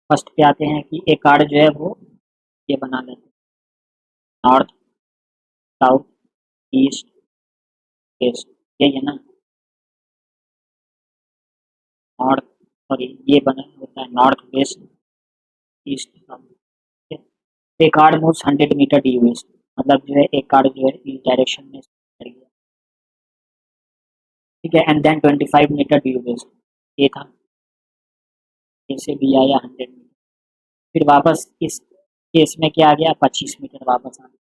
First पे आते हैं कि एक कार्ड जो है वो ये बना लेते हैं, नॉर्थ, साउथ, ईस्ट, वेस्ट, यही है ना। नॉर्थ, सॉरी ये बना होता है नॉर्थ वेस्ट ईस्ट साउथ। एक card moves 100 metre due east, मतलब जो है एक कार्ड जो है इस डायरेक्शन में चल गया, ठीक है। And then 25 metre due west, ये था, ऐसे भी आया 100 मीटर। फिर वापस इस केस में क्या आ गया, 25 मीटर वापस आ गया,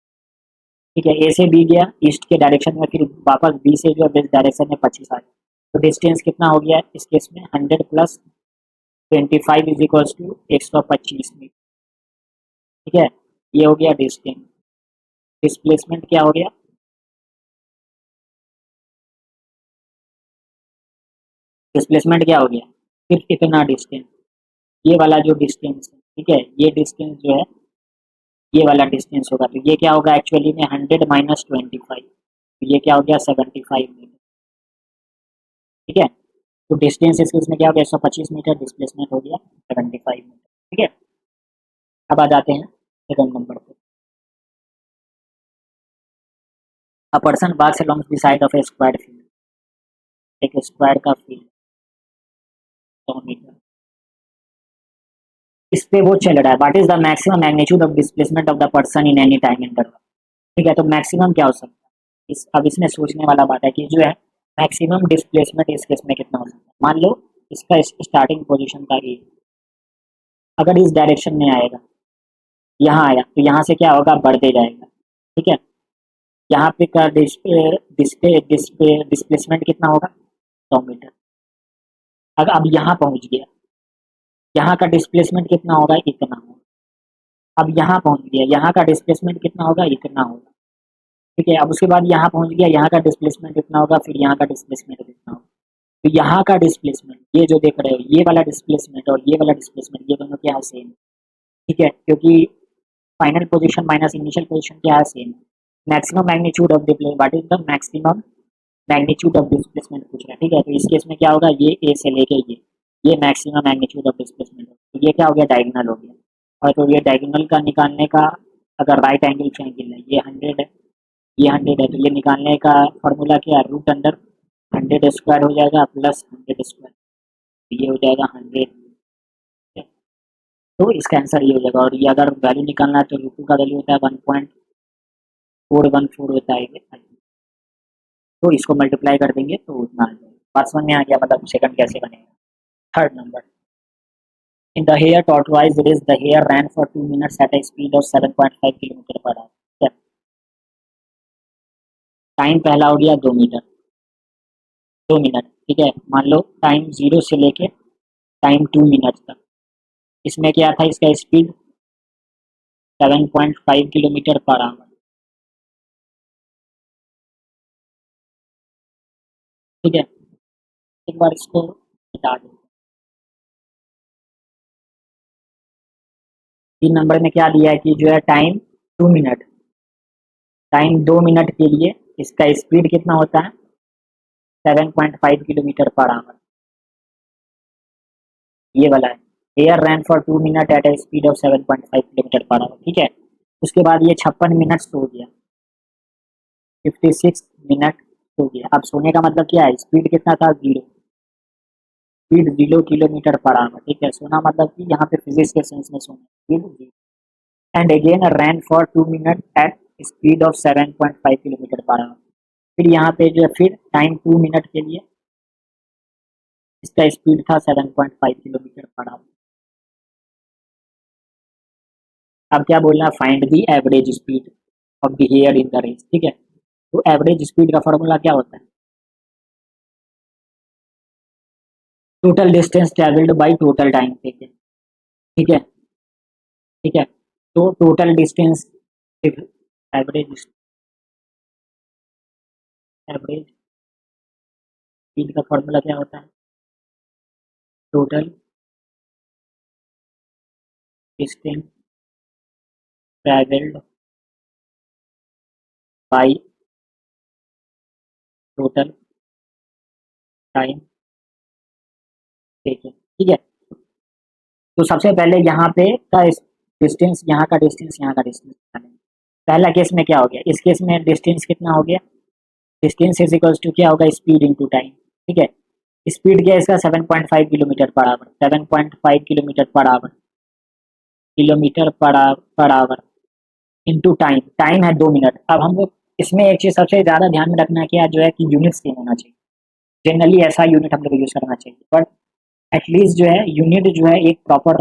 ठीक है। ए से बी गया ईस्ट के डायरेक्शन में, फिर वापस बी से जो है वेस्ट डायरेक्शन में 25 आ गया। तो डिस्टेंस कितना हो गया इस केस में, 100 plus 25 is equals to 125 metre, ठीक है। ये हो गया डिस्टेंस। डिस्प्लेसमेंट क्या हो गया, डिस्प्लेसमेंट क्या हो गया, सिर्फ इतना डिस्टेंस, ये वाला जो डिस्टेंस है, ठीक है, ये डिस्टेंस जो है ये वाला डिस्टेंस होगा, तो ये क्या होगा एक्चुअली में 100 माइनस 25, तो ये क्या हो गया 75 मीटर, ठीक है। तो डिस्टेंस इस केस में क्या हो गया 125 मीटर, डिस्प्लेसमेंट हो गया 75 मीटर, ठीक है। अब आ जाते हैं सेकंड नंबर पे। A person walks along the side of a square field, एक स्क्वायर का फील्ड 100 मीटर, इस पे वो चल रहा है, what is the maximum magnitude of displacement of the person in any time interval, ठीक है। तो मैक्सिमम क्या हो सकता है अब इसमें सोचने वाला बात है कि जो है मैक्सिमम डिस्प्लेसमेंट इस केस में कितना हो सकता है। मान लो इसका स्टार्टिंग पोजीशन था ए, अगर इस डायरेक्शन में आएगा, यहाँ आया तो यहाँ से क्या होगा, बढ़ते जाएगा, ठीक है। यहाँ पे का डिस्प्लेसमेंट कितना होगा, 100 मीटर। अगर अब यहाँ पहुँच गया, यहाँ का डिस्प्लेसमेंट कितना होगा, इतना होगा। अब यहाँ पहुँच गया, यहाँ का डिस्प्लेसमेंट कितना होगा, इतना होगा, ठीक है। अब उसके बाद यहाँ पहुँच गया, यहाँ का डिस्प्लेसमेंट कितना होगा, फिर यहाँ का डिस्प्लेसमेंट कितना होगा। तो यहाँ का डिस्प्लेसमेंट ये जो देख रहे हो, ये वाला डिस्प्लेसमेंट और ये वाला डिस्प्लेसमेंट, ये दोनों क्या है, सेम, ठीक है, क्योंकि final position minus initial position क्या है, same. Maximum magnitude of the what is the maximum magnitude of displacement पूछ रहा है, ठीक है। तो इस केस में क्या होगा, ये ए से लेके ये मैक्सिमम मैग्नीट्यूड ऑफ डिस्प्लेसमेंट, तो ये क्या हो गया, डायगोनल हो गया। और तो ये डायगोनल का निकालने का, अगर राइट एंगल ट्रायंगल है, ये 100 है, ये 100 है, तो ये निकालने का फॉर्मूला क्या है, रूट अंडर 100 स्क्वायर हो जाएगा प्लस 100 स्क्वायर, तो ये हो जाएगा 100, तो इसका आंसर ये हो जाएगा। और ये अगर वैल्यू निकालना है तो रूट का वैल्यू होता है 1.414 होता है, तो इसको मल्टीप्लाई कर देंगे तो उतना आ जाएगा। बात समझ में आ गया, मतलब सेकंड कैसे बनेगा। Third number, in the hare tortoise race the hare ran for 2 minutes at a speed of 7.5 kilometre per hour. Time पहला हो गया 2 मीटर, 2 मिनट, ठीक है। मान लो टाइम 0 से लेके टाइम 2 मिनट तक, इसमें क्या था, इसका स्पीड 7.5 किलोमीटर पर आवर, ठीक है। एक बार इसको हटा दो। 3 नंबर में क्या दिया है कि जो है टाइम 2 मिनट, टाइम 2 मिनट के लिए इसका स्पीड कितना होता है, 7.5 किलोमीटर पर आवर, ये वाला है। Hare ran for 2 minute at a speed of 7.5 kilometre per hour, ठीक है। उसके बाद ये 56 मिनट सो गया, 56 मिनट सो गया। अब सोने का मतलब क्या है, स्पीड कितना था, 0, स्पीड 0 किलोमीटर पर आवर, ठीक है। सोना मतलब कि यहाँ पे फिजिक्स के सेंस में सोना, speed 0। And again ran for 2 minute at speed of 7.5 kilometre per hour, फिर यहाँ पे जो है फिर टाइम 2 मिनट के लिए इसका स्पीड था 7.5 किलोमीटर पर आवर। अब क्या बोलना, find the average speed of the hare in the race, ठीक है। तो एवरेज स्पीड का फॉर्मूला क्या होता है, total distance travelled by total time taken, ठीक है, ठीक है। तो total distance, average average speed का फॉर्मूला क्या होता है, total distance travelled by total time taken, ठीक है। तो सबसे पहले यहाँ पे का डिस्टेंस, यहाँ का डिस्टेंस, यहाँ का डिस्टेंस। पहला केस में क्या हो गया, इस केस में डिस्टेंस कितना हो गया, डिस्टेंस इज इक्वल्स टू क्या होगा, स्पीड इनटू टाइम। ठीक है, स्पीड क्या है इसका 7.5 kilometre per our, 7.5 kilometre per our, kilometre per our into time, time है 2 मिनट। अब हम लोग इसमें एक चीज सबसे ज्यादा ध्यान में रखना है कि जो है कि यूनिट सेम होना चाहिए। जनरली ऐसा यूनिट हम लोग यूज करना चाहिए, बट एटलीस्ट जो है यूनिट जो है एक प्रॉपर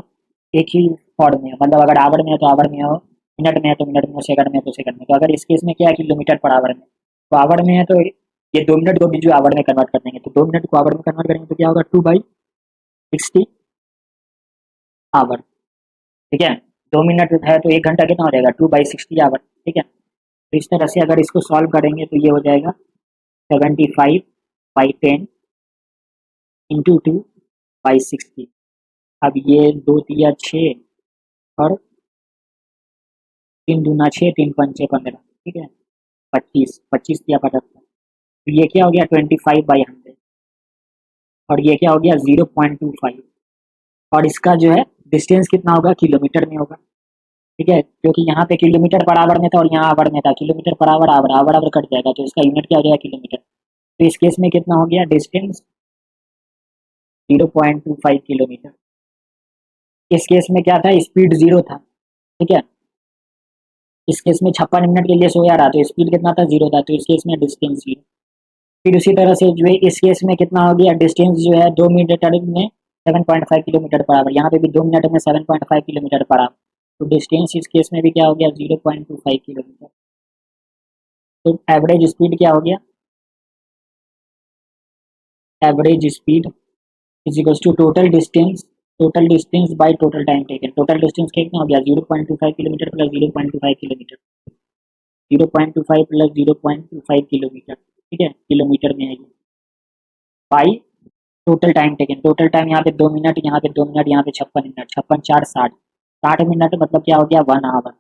एक ही फॉर्म में है। मतलब अगर आवर में है तो आवर में हो, मिनट में है तो मिनट में हो, सेकंड में है तो सेकंड में। तो अगर इस केस में क्या है किलोमीटर पर आवर में, तो आवर में है तो ये 2 मिनट को भी जो आवर में कन्वर्ट कर देंगे, तो 2 मिनट को आवर में कन्वर्ट करेंगे तो क्या होगा 2/60 आवर। ठीक है, 2 मिनट है तो 1 घंटा कितना हो जाएगा, 2/60 आवर। ठीक है, तो इस तरह से अगर इसको सॉल्व करेंगे तो ये हो जाएगा 75/10 × 2/60। अब ये 2 तिया 6 और 3 दूना 6, 3 पंचे 15। ठीक है, 25, 25 तिया 75। तो ये क्या हो गया 25/100, और ये क्या हो गया 0.25। और इसका जो है डिस्टेंस कितना होगा, किलोमीटर में होगा। ठीक है, क्योंकि यहाँ पे किलोमीटर पर आवर में था और यहाँ आवर में था, kilometre per hour, hour hour hour cut जाएगा, तो इसका यूनिट क्या हो जाएगा, किलोमीटर। तो इस केस में कितना हो गया डिस्टेंस, 0.25 किलोमीटर। इस केस में क्या था, स्पीड 0 था। ठीक है, इस केस में 56 मिनट के लिए सोया रहा, तो स्पीड कितना था, 0 था, तो इस केस में डिस्टेंस 0। फिर उसी तरह से जो है इस केस में कितना हो गया डिस्टेंस जो है 2 मिनट में 7.5 किलोमीटर पर आवर, यहाँ पे भी 2 मिनट में 7.5 किलोमीटर पर आवर। तो डिस्टेंस इस केस में भी क्या हो गया 0.25 किलोमीटर। तो एवरेज स्पीड क्या हो गया, average speed is equals to total distance by total time taken. Total distance कितना हो गया 0.25 kilometre plus 0.25 kilometre, 0.25 plus 0.25 kilometre. ठीक है, किलोमीटर में है ये, by total time taken. Total time यहाँ पे 2 मिनट, यहाँ पे 2 मिनट, यहाँ पे 56 मिनट, 56×4 = 60, 60 मिनट मतलब क्या हो गया 1 आवर,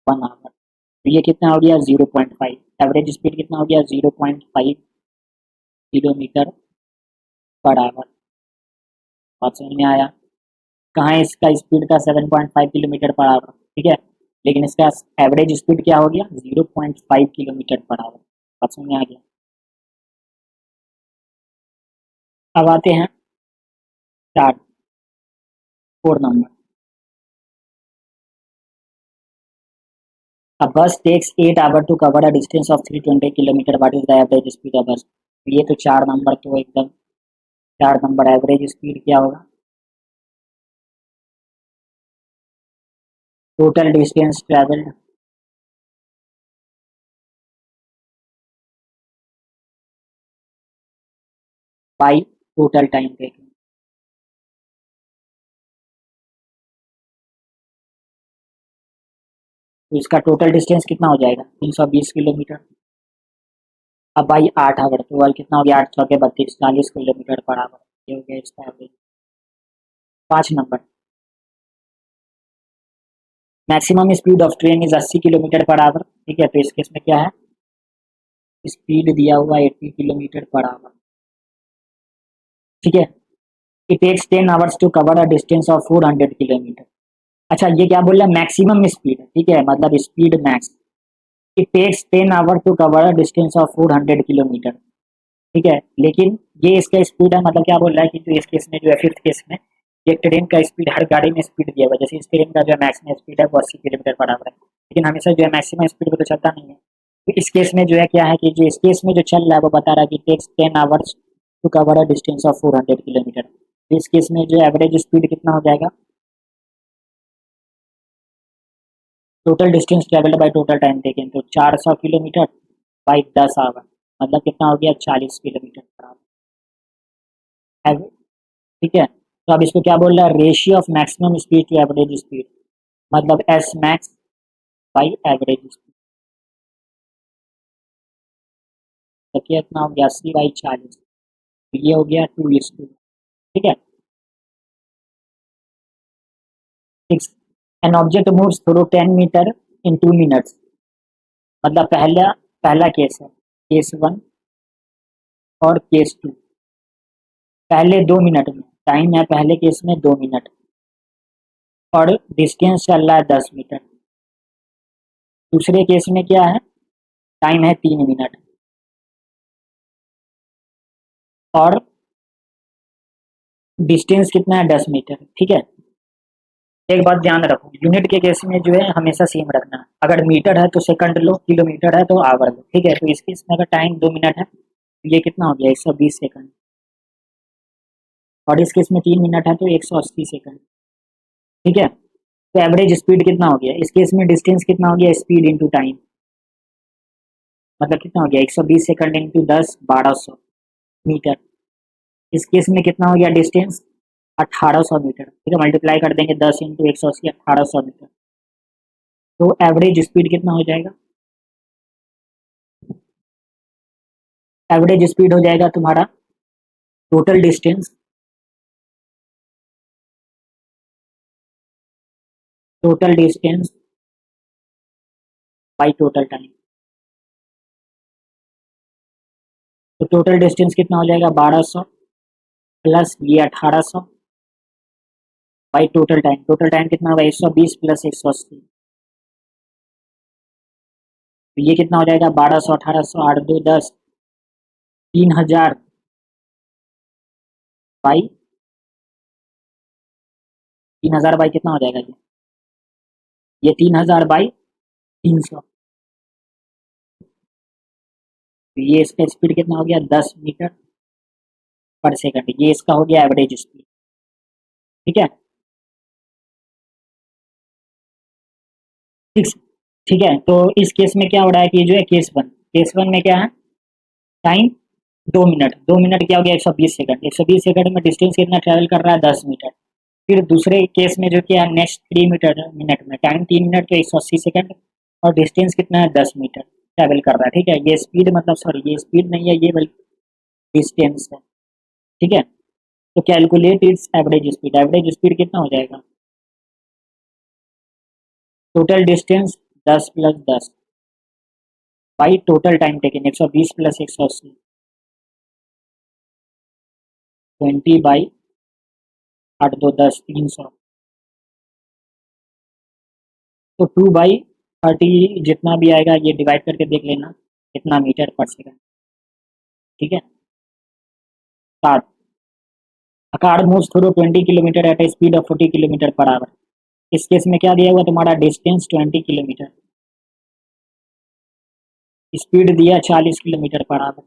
1 आवर। तो ये कितना हो गया 0.5, एवरेज स्पीड कितना हो गया 0.5 किलोमीटर पर आवर। बात समझ में आया, कहाँ है इसका स्पीड था 7.5 किलोमीटर पर आवर। ठीक है, लेकिन इसका एवरेज स्पीड क्या हो गया 0.5 किलोमीटर पर आवर। बात समझ में आ गया। अब आते हैं 4 number. A bus takes 8 hours to cover a distance of 320 kilometre, what is the average speed of बस। ये तो 4 नंबर तो एकदम, 4 नंबर एवरेज स्पीड क्या होगा, total distance travelled by total time taken. तो इसका टोटल डिस्टेंस कितना हो जाएगा 320 किलोमीटर। अब भाई 8 आवर, तो भाई कितना हो गया 8×4 = 32, 40 किलोमीटर पर आवर। ये हो गया इसका average. 5 number, maximum speed of train is 80 kilometre per hour. ठीक है, तो इस केस में क्या है, स्पीड दिया हुआ 80 किलोमीटर पर आवर। ठीक है, it takes 10 hours to cover a distance of 400 kilometre. अच्छा, ये क्या बोल रहा है, मैक्सिमम स्पीड। ठीक है, मतलब speed max, it takes 10 hour to cover a distance of 400 kilometre. ठीक है, लेकिन ये इसका स्पीड है, मतलब क्या बोल रहा है कि जो इस केस में जो है फिफ्थ केस में एक ट्रेन का स्पीड, हर गाड़ी में स्पीड दिया हुआ है। जैसे इस ट्रेन का जो है मैक्सिमम स्पीड है वो 80 किलोमीटर पर आवर है, लेकिन हमेशा जो है मैक्सिमम स्पीड पर तो चलता नहीं है। तो इस केस में जो है क्या है कि जो इस केस में जो चल रहा है वो बता रहा है कि takes 10 hours to cover a distance of 400 kilometre. तो इस केस में जो एवरेज स्पीड कितना हो जाएगा, total distance travelled by total time taken, तो 400 किलोमीटर बाई 10 आवर, मतलब कितना हो गया 40 किलोमीटर पर आवर। ठीक है, तो अब इसको क्या बोल रहा है, ratio of maximum speed to average speed, मतलब S max by average speed. तो कितना हो गया 80/40, तो ये हो गया 2:2। ठीक है, 6, an object moves through 10 metre in 2 minutes. मतलब पहला पहला केस है, केस 1 और केस 2। पहले 2 मिनट में टाइम है, पहले केस में 2 मिनट, और डिस्टेंस चल रहा है 10 मीटर। दूसरे केस में क्या है, टाइम है 3 मिनट और डिस्टेंस कितना है 10 मीटर। ठीक है, एक बात ध्यान रखो, यूनिट के केस में जो है हमेशा सेम रखना। अगर मीटर है तो सेकंड लो, किलोमीटर है तो आवर लो। ठीक है, तो इस केस में अगर टाइम 2 मिनट है तो ये कितना हो गया 120 सेकंड, और इस केस में 3 मिनट है तो 180 सेकंड। ठीक है, तो एवरेज स्पीड कितना हो गया, इस केस में डिस्टेंस कितना हो गया, स्पीड इंटू टाइम, मतलब कितना हो गया 120 सेकंड इंटू 10 1200 मीटर। इस केस में कितना हो गया डिस्टेंस 1800 मीटर। ठीक है, मल्टीप्लाई कर देंगे 10 इंटू 180 1800 मीटर। तो एवरेज स्पीड कितना हो जाएगा, एवरेज स्पीड हो जाएगा तुम्हारा total distance, total distance by total time. तो टोटल डिस्टेंस कितना हो जाएगा 1200 प्लस ये 1800 बाई टोटल टाइम कितना होगा 120 प्लस 180। तो ये कितना हो जाएगा 1200 1800 8 2 10 3000 बाई 3000 बाई कितना हो जाएगा ये 3000 बाई 300। तो ये इसका स्पीड कितना हो गया 10 मीटर पर सेकंड, ये इसका हो गया एवरेज स्पीड। ठीक है, ठीक ठीक है। तो इस केस में क्या हो रहा है कि जो है केस वन में क्या है, टाइम 2 मिनट, 2 मिनट क्या हो गया 120 सेकंड, 120 सेकंड में डिस्टेंस कितना ट्रेवल कर रहा है 10 मीटर। फिर दूसरे केस में जो क्या है नेक्स्ट 3 मीटर मिनट में टाइम 3 मिनट तो 180 सेकंड, और डिस्टेंस कितना है 10 मीटर ट्रेवल कर रहा है। ठीक है, ये स्पीड मतलब सॉरी ये स्पीड नहीं है, ये बल्कि डिस्टेंस है। ठीक है, तो calculate its average speed, average speed कितना हो जाएगा, total distance 10 plus 10 by total time taken 120 plus 180 20 by 8 2 10 300। तो 2/30 जितना भी आएगा ये डिवाइड करके देख लेना कितना मीटर पर सेकंड। ठीक है, start. A car moves through 20 kilometre at a speed of 40 kilometre per hour. इस केस में क्या दिया हुआ तुम्हारा डिस्टेंस 20 किलोमीटर, स्पीड दिया 40 किलोमीटर पर आवर।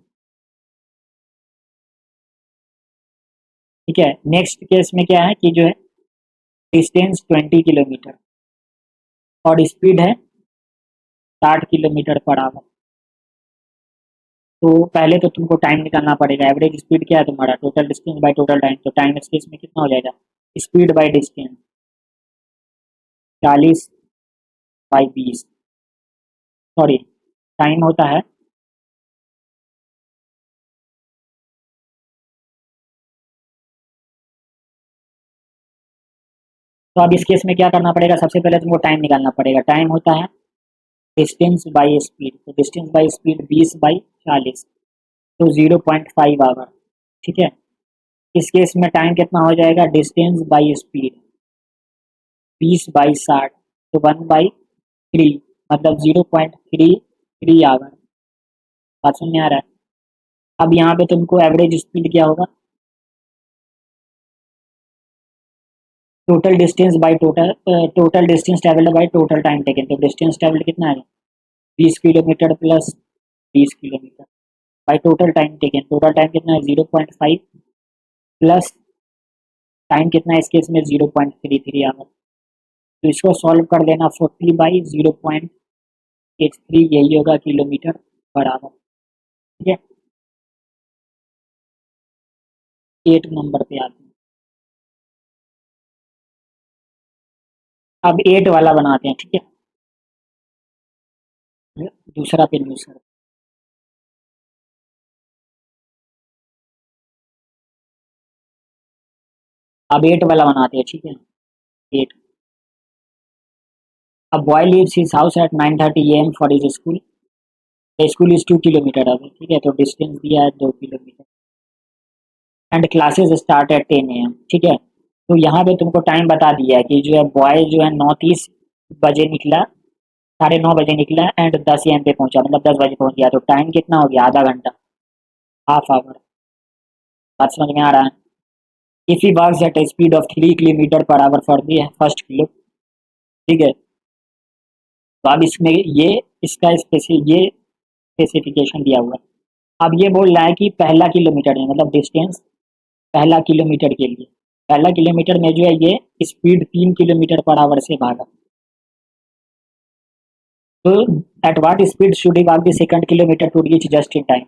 ठीक है, नेक्स्ट केस में क्या है कि जो है डिस्टेंस 20 किलोमीटर और स्पीड है 60 किलोमीटर पर आवर। तो पहले तो तुमको टाइम निकालना पड़ेगा, एवरेज स्पीड क्या है तुम्हारा total distance by total time, तो टाइम इस केस में कितना हो जाएगा, speed by distance 40/20, sorry time होता है तो अब इस केस में क्या करना पड़ेगा, सबसे पहले तुमको टाइम निकालना पड़ेगा। टाइम होता है डिस्टेंस बाई स्पीड, तो डिस्टेंस बाई स्पीड 20/40 तो 0.5 आवर। ठीक है, इस केस में टाइम कितना हो जाएगा डिस्टेंस बाई स्पीड 20/60 तो 1/3 मतलब 0.33 आवर। बात समझ में आ रहा है। अब यहाँ पे तुमको एवरेज स्पीड क्या होगा, total distance by total distance travelled by total time taken, तो डिस्टेंस ट्रेवल्ड कितना है 20 kilometre plus 20 kilometre by total time taken, total time कितना है 0.5 प्लस टाइम कितना है इस केस में 0.33 आवर। तो इसको सॉल्व कर देना 40/0.83 यही होगा किलोमीटर पर आवर। ठीक है, 8 नंबर पे आते हैं। अब 8 वाला बनाते हैं। ठीक है, दूसरा पेन यूज कर, अब 8 वाला बनाते हैं। ठीक है, 8। अब boy leaves his house at 9:30 AM for his school, the school is 2 kilometre away. ठीक है, तो डिस्टेंस दिया है 2 kilometre and classes start at 10 AM। ठीक है, तो यहाँ पे तुमको टाइम बता दिया है कि जो है बॉय जो है 9:30 बजे निकला, 9:30 बजे निकला एंड 10 AM पे पहुंचा, मतलब 10 बजे पहुंच गया। तो टाइम कितना हो गया? आधा घंटा, हाफ आवर। बात समझ में आ रहा है? If he works at a speed of 3 kilometre per hour for the first kilo, ठीक है। तो अब इसमें ये स्पेसिफिकेशन दिया हुआ है। अब ये बोल रहा है कि पहला किलोमीटर है, मतलब डिस्टेंस पहला किलोमीटर के लिए, पहला किलोमीटर में जो है ये स्पीड 3 किलोमीटर पर आवर से भागा। तो at what speed should he walk the second kilometre to reach just in time.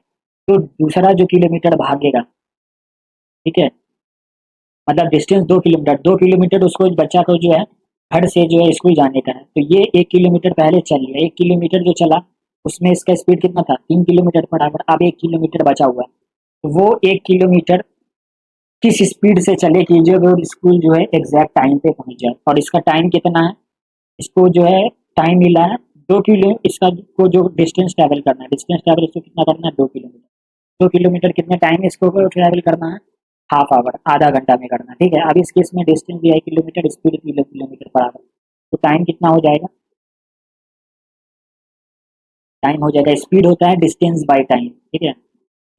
तो दूसरा जो किलोमीटर भागेगा, ठीक है, मतलब डिस्टेंस 2 किलोमीटर, 2 किलोमीटर उसको बच्चा को जो है घर से जो है स्कूल जाने का है, तो ये 1 किलोमीटर पहले चल लिया, 1 किलोमीटर जो चला उसमें इसका स्पीड कितना था? 3 किलोमीटर पर आवर। अब 1 किलोमीटर बचा हुआ है, तो वो 1 किलोमीटर किस स्पीड से चले कि जो वो स्कूल जो है एग्जैक्ट टाइम पे पहुंच जाए। और इसका टाइम कितना है? इसको जो है टाइम मिला है 2 किलो, इसका को जो डिस्टेंस ट्रैवल करना है, डिस्टेंस ट्रैवल इसको कितना करना है? 2 किलोमीटर। 2 किलोमीटर कितने टाइम में इसको ट्रैवल करना है? हाफ आवर, आधा घंटा में करना है, ठीक है। अब इस केस में डिस्टेंस दिया है kilometre, speed kilometre per our, तो टाइम कितना हो जाएगा? टाइम हो जाएगा, स्पीड होता है डिस्टेंस बाई टाइम, ठीक है।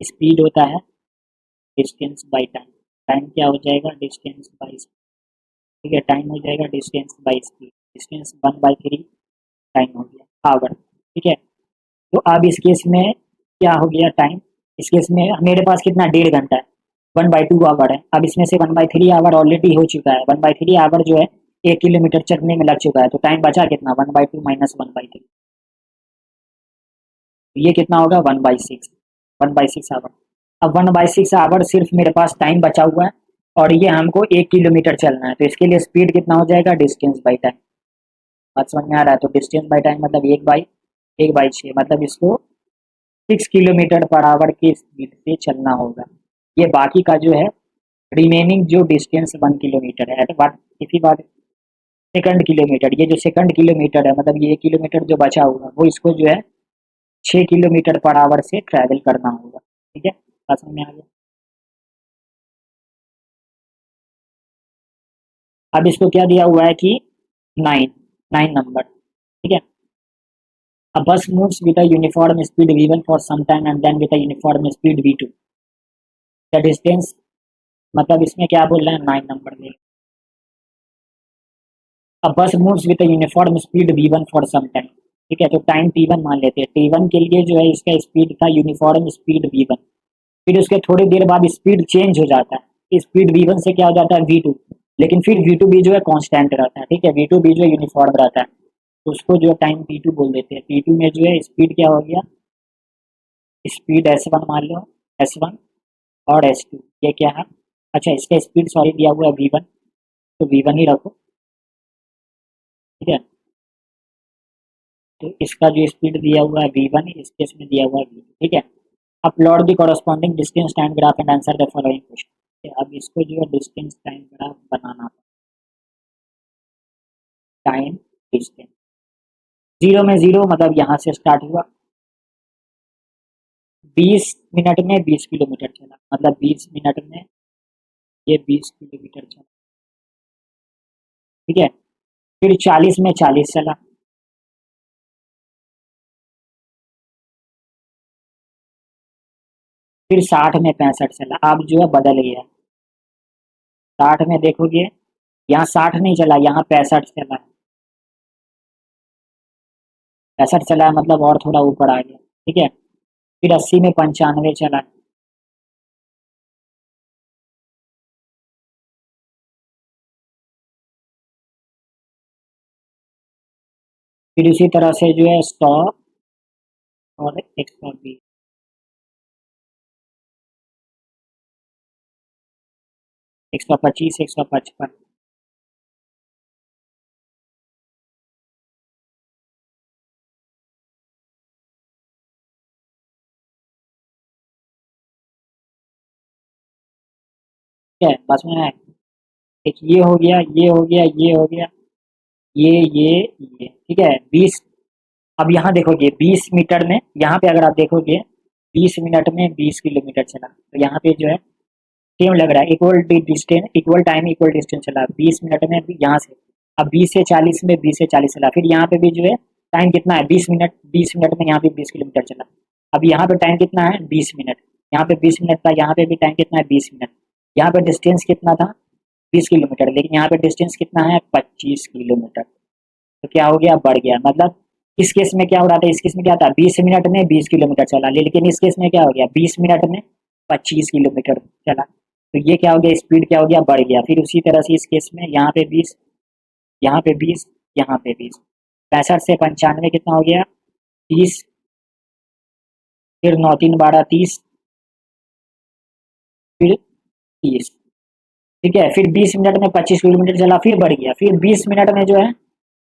स्पीड होता है डिस्टेंस बाई टाइम, टाइम क्या हो जाएगा? डिस्टेंस बाई, ठीक है, टाइम हो जाएगा distance by speed, distance 1/3 time हो गया आवर, ठीक है। तो अब इस केस में क्या हो गया टाइम? इस केस में मेरे पास कितना? 1.5 घंटा है, 1/2 आवर है। अब इसमें से 1/3 आवर ऑलरेडी हो चुका है, 1/3 आवर जो है 1 किलोमीटर चलने में लग चुका है, तो टाइम बचा कितना? 1/2 माइनस 1/3, ये कितना होगा? 1/6, 1/6 आवर। अब 1/6 आवर सिर्फ मेरे पास टाइम बचा हुआ है, और ये हमको 1 किलोमीटर चलना है, तो इसके लिए स्पीड कितना हो जाएगा? Distance by time. बात समझ में आ रहा है? तो डिस्टेंस बाई टाइम मतलब 1/6, मतलब इसको 6 किलोमीटर पर आवर की स्पीड से चलना होगा। ये बाकी का जो है रिमेनिंग जो डिस्टेंस 1 किलोमीटर है, इसी बात सेकंड किलोमीटर, ये जो सेकंड किलोमीटर है, मतलब ये 1 किलोमीटर जो बचा हुआ वो इसको जो है 6 किलोमीटर पर आवर से ट्रैवल करना होगा, ठीक है। बात समझ में आ गया? अब इसको क्या दिया हुआ है कि 9 नंबर, ठीक है। A bus moves with a uniform speed v1 for some time and then with a uniform speed v2. The distance, मतलब इसमें क्या बोल रहे हैं? 9 नंबर में। A bus moves with a uniform speed v1 for some time, ठीक है। तो टाइम t1 मान लेते हैं, t1 के लिए जो है इसका स्पीड था यूनिफॉर्म स्पीड v1। फिर उसके थोड़ी देर बाद स्पीड चेंज हो जाता है, स्पीड v1 से क्या हो जाता है? v2। लेकिन फिर v2 भी जो है कांस्टेंट रहता है, ठीक है, v2 भी जो है यूनिफॉर्म रहता है, तो उसको जो है टाइम t2 बोल देते हैं। t2 में जो है स्पीड क्या हो गया? स्पीड s1 मान लो, s1 और s2, ये क्या है? अच्छा, इसका स्पीड सॉरी दिया हुआ है v1, तो v1 ही रखो, ठीक है। तो इसका जो स्पीड दिया हुआ है v1, इस केस में दिया हुआ है v2, ठीक है। Upload the corresponding distance time graph and answer the following question. अब इसको जो है डिस्टेंस टाइम ग्राफ बनाना, टाइम डिस्टेंस, 0 में 0 मतलब यहाँ से स्टार्ट हुआ, 20 मिनट में 20 किलोमीटर चला, मतलब 20 मिनट में ये 20 किलोमीटर चला, ठीक है। फिर 40 में 40 चला, फिर 60 में 65 चला। अब जो है बदल गया, 60 में देखोगे यहाँ 60 नहीं चला, यहाँ 65 चला है, 65 चला है मतलब और थोड़ा ऊपर आ गया, ठीक है। फिर 80 में 95 चला, फिर इसी तरह से जो है 100 और 120, 125, 155, ठीक है। बस में एक ये हो गया, ये हो गया, ये हो गया, ये ठीक है। 20, अब यहाँ देखोगे 20 मीटर में, यहाँ पे अगर आप देखोगे 20 मिनट में 20 किलोमीटर चला, तो यहाँ पे जो है सेम लग रहा है, equal distance, equal time equal distance चला 20 मिनट में यहाँ से। अब 20 से 40 में 20 से 40 चला, फिर यहाँ पे भी जो है टाइम कितना है 20 मिनट, 20 मिनट में यहाँ पे 20 किलोमीटर चला। अब यहाँ पे टाइम कितना है 20 मिनट, यहाँ पे 20 मिनट था, यहाँ पे भी टाइम कितना है 20 मिनट। यहाँ पे डिस्टेंस कितना था 20 किलोमीटर, लेकिन यहाँ पे डिस्टेंस कितना है 25 किलोमीटर। तो क्या हो गया, बढ़ गया। मतलब इस केस में क्या हो रहा था, इस केस में क्या था 20 मिनट में 20 किलोमीटर चला, लेकिन इस केस में क्या हो गया 20 मिनट में 25 किलोमीटर चला। तो ये क्या हो गया, स्पीड क्या हो गया, बढ़ गया। फिर उसी तरह से इस केस में यहाँ पे 20, यहाँ पे 20, यहाँ पे 20, 65 से 95 कितना हो गया 30, फिर 9 3 12 30, फिर 30। ठीक है, फिर 20 मिनट में 25 किलोमीटर चला, फिर बढ़ गया। फिर 20 मिनट में जो है,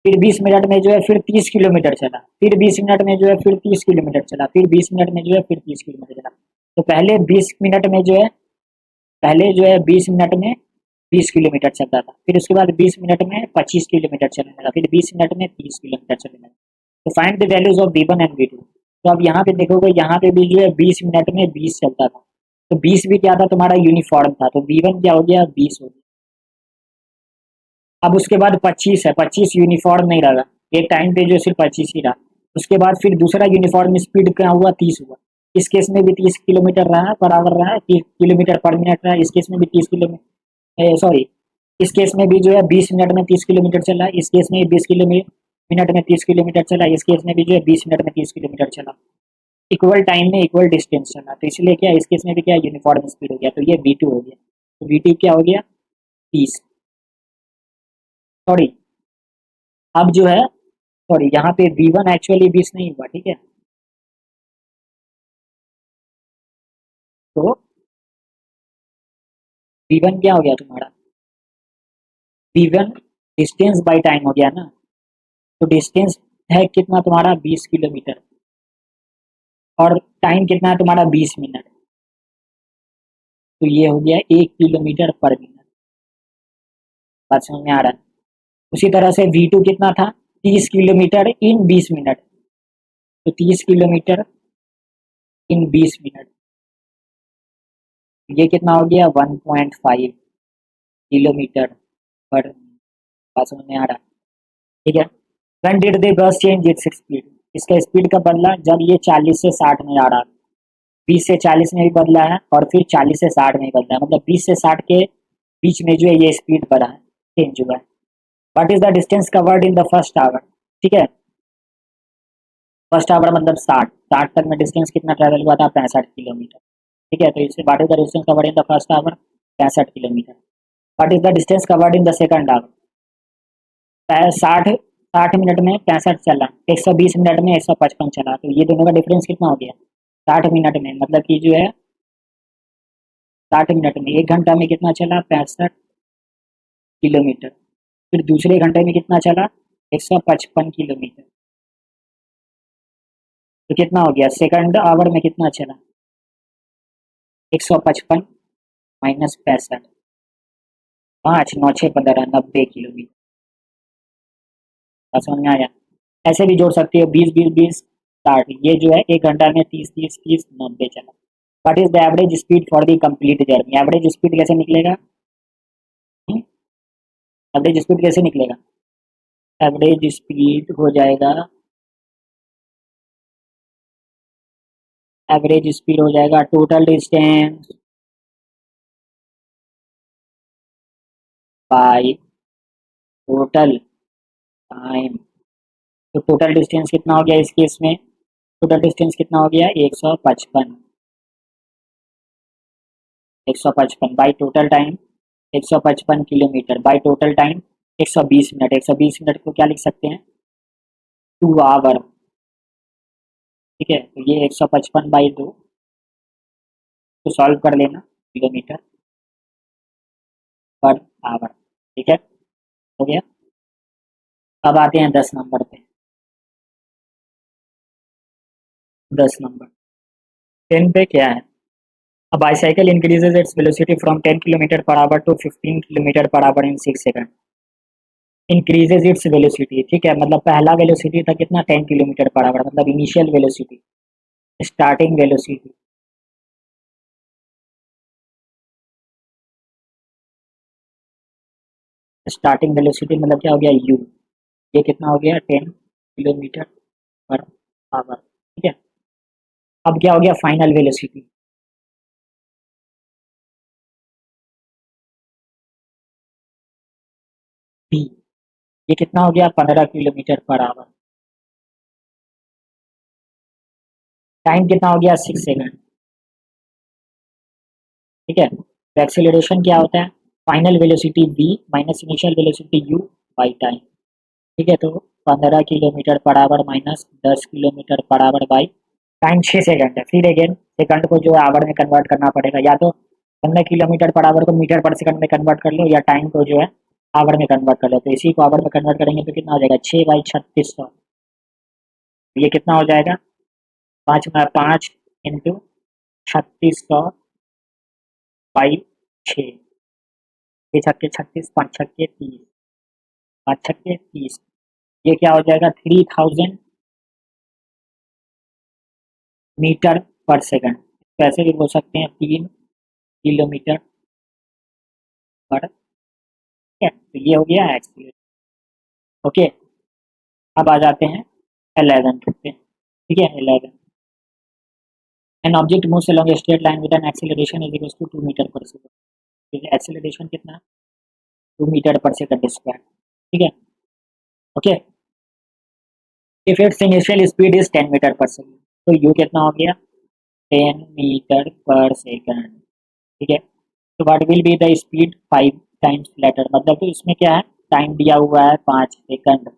फिर 20 मिनट में जो है फिर 30 किलोमीटर चला, फिर 20 मिनट में जो है फिर 30 किलोमीटर चला, फिर 20 मिनट में जो है फिर 30 किलोमीटर चला। तो पहले 20 मिनट में जो है, पहले जो है 20 मिनट में 20 किलोमीटर चलता था, फिर उसके बाद 20 मिनट में 25 किलोमीटर चलने लगा, फिर 20 मिनट में 30 किलोमीटर चलने लगा। तो find the values of V1 and V2। तो अब यहाँ पे देखोगे, यहाँ पे भी जो है 20 मिनट में 20 चलता था, तो 20 भी क्या था तुम्हारा यूनिफॉर्म था, तो V1 क्या हो गया 20 हो गया। अब उसके बाद 25 है, 25 यूनिफॉर्म नहीं रहा, एक टाइम पे जो सिर्फ 25 ही रहा। उसके बाद फिर दूसरा यूनिफॉर्म स्पीड क्या हुआ 30 हुआ। इस केस में भी 30 किलोमीटर रहा, बराबर रहा, 30 किलोमीटर पर मिनट रहा। इस केस में भी 30 किलोमीटर, सॉरी, इस केस में भी जो है 20 मिनट में 30 किलोमीटर चला, इस केस में 20 किलोमीटर मिनट में 30 किलोमीटर चला, इस केस में भी जो है 20 मिनट में 30 किलोमीटर चला। इक्वल टाइम में इक्वल डिस्टेंस चला, तो इसलिए क्या इस केस में भी क्या यूनिफॉर्म स्पीड हो गया, तो ये V2 हो गया। तो V2 क्या हो गया 30, सॉरी, अब जो है, सॉरी, यहाँ पे V1 एक्चुअली 20 नहीं हुआ, ठीक है। तो V1 क्या हो गया तुम्हारा, V1 डिस्टेंस बाय टाइम हो गया ना। तो डिस्टेंस है कितना तुम्हारा 20 किलोमीटर, और टाइम कितना है तुम्हारा 20 मिनट, तो ये हो गया 1 किलोमीटर पर मिनट। बात समझ में आ रहा है। उसी तरह से V2 कितना था 30 किलोमीटर इन 20 मिनट, तो 30 किलोमीटर इन 20 मिनट, ये कितना हो गया 1.5 किलोमीटर पर। बात समझ में आ रहा है, ठीक है। When did the bus change its speed, इसका स्पीड कब बदला, जब ये 40 से 60 में आ रहा। 20 से 40 में भी बदला है, और फिर 40 से 60 में भी बदला है, मतलब 20 से 60 के बीच में जो है ये स्पीड बढ़ा है, चेंज हुआ है। What is the distance covered in the first hour, ठीक है। फर्स्ट आवर मतलब 60 तक में डिस्टेंस कितना ट्रेवल हुआ था 65 किलोमीटर, ठीक है। तो इससे what is the distance covered in the first hour 65 kilometre. What is the distance covered in the second hour, 60 minute में 65 चला, 120 मिनट में 155 चला, तो ये दोनों का डिफरेंस कितना हो गया 60 मिनट में, मतलब कि जो है 60 मिनट में, 1 घंटा में कितना चला 65 किलोमीटर, फिर दूसरे घंटे में कितना चला 155 किलोमीटर। तो कितना हो गया सेकंड आवर में कितना चला 155 माइनस 65, 5 9 6 15 90 किलोमीटर। समझ में आया। ऐसे भी जोड़ सकते हो 20 20 20 60, ये जो है 1 घंटा में 30 30 30 90 चला। What is the average speed for the complete journey, average speed कैसे निकलेगा, एवरेज स्पीड कैसे निकलेगा, एवरेज स्पीड हो जाएगा, एवरेज स्पीड हो जाएगा total distance by total time. तो टोटल डिस्टेंस कितना हो गया इस केस में, टोटल डिस्टेंस कितना हो गया 155, 155 by total time 155 kilometre by total time 120 minute, 120 minute को क्या लिख सकते हैं 2 आवर, ठीक है। तो ये 155/2 तो सॉल्व कर लेना, किलोमीटर पर आवर, ठीक है, हो गया। अब आते हैं 10 नंबर पे। 10 नंबर 10 पे क्या है, A bicycle increases its velocity from 10 kilometre per our to 15 kilometre per our in 6 second. Increases its velocity, ठीक है, मतलब पहला वेलोसिटी था कितना 10 किलोमीटर पर आवर, मतलब initial velocity, starting velocity starting velocity मतलब क्या हो गया u, ये कितना हो गया 10 किलोमीटर पर आवर, ठीक है। अब क्या हो गया फाइनल वेलोसिटी, v, ये कितना हो गया 15 किलोमीटर पर आवर। टाइम कितना हो गया 6 सेकंड, ठीक है। तो एक्सेलरेशन क्या होता है, final velocity v minus initial velocity u by time, ठीक है। तो 15 kilometre per our minus 10 kilometre per our by time 6 second है। फिर अगेन सेकंड को जो है आवर में कन्वर्ट करना पड़ेगा, या तो 15 किलोमीटर पर आवर को मीटर पर सेकंड में कन्वर्ट कर लो, या टाइम को जो है आवर में कन्वर्ट कर लो। तो इसी को आवर में कन्वर्ट करेंगे तो कितना हो जाएगा 6/3600, ये कितना हो जाएगा 5 इंटू 3600 बाई 6, 6 छक्के 36, 5 छक्के 30, 5 छक्के 30, ये क्या हो जाएगा 3000 मीटर पर सेकंड। वैसे भी बोल सकते हैं 3 किलोमीटर पर, ठीक है। तो ये हो गया एक्सीलरेशन, ओके। अब आ जाते हैं 11th पे, ठीक है। 11, an object moves along a straight line with an acceleration is equal to 2 metre per second. Acceleration कितना, 2 मीटर पर सेकंड स्क्वायर, ठीक है, okay. If its initial speed is 10 metre per second, तो u कितना हो गया 10 metre per second, ठीक है। तो what will be the speed 5 times later, मतलब तो इसमें क्या है टाइम दिया हुआ है 5 सेकंड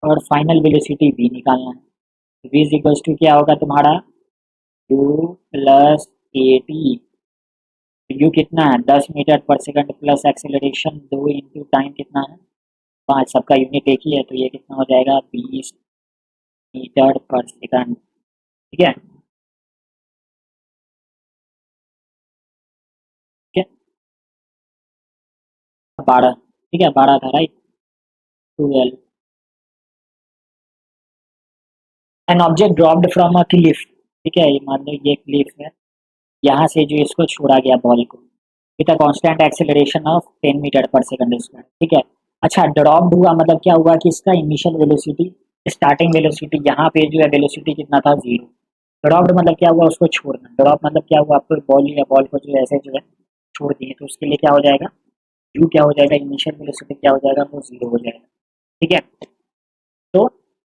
और फाइनल वेलोसिटी v निकालना है। v इज इक्वल्स टू क्या होगा तुम्हारा 2 प्लस 80, यू कितना है 10 metre per second plus acceleration 2 into time कितना है 5, सबका यूनिट एक ही है, तो ये कितना हो जाएगा 20 मीटर पर सेकंड, ठीक है, ठीक है। 12, ठीक है 12 था right, 12, an object dropped from a cliff, ठीक है। ये मान लो ये क्लिफ है, यहाँ से जो इसको छोड़ा गया बॉल को with a constant acceleration of 10 metre per second square, ठीक है। अच्छा ड्रॉप्ड हुआ मतलब क्या हुआ कि इसका इनिशियल वेलोसिटी, स्टार्टिंग वेलोसिटी यहाँ पे जो है वेलोसिटी कितना था 0। ड्रॉप्ड मतलब क्या हुआ उसको छोड़ना, ड्रॉप मतलब क्या हुआ आपको बॉल या बॉल को जो ऐसे जो है छोड़ दिए, तो उसके लिए क्या हो जाएगा यू क्या हो जाएगा इनिशियल वेलोसिटी क्या हो जाएगा वो 0 हो जाएगा, ठीक है। तो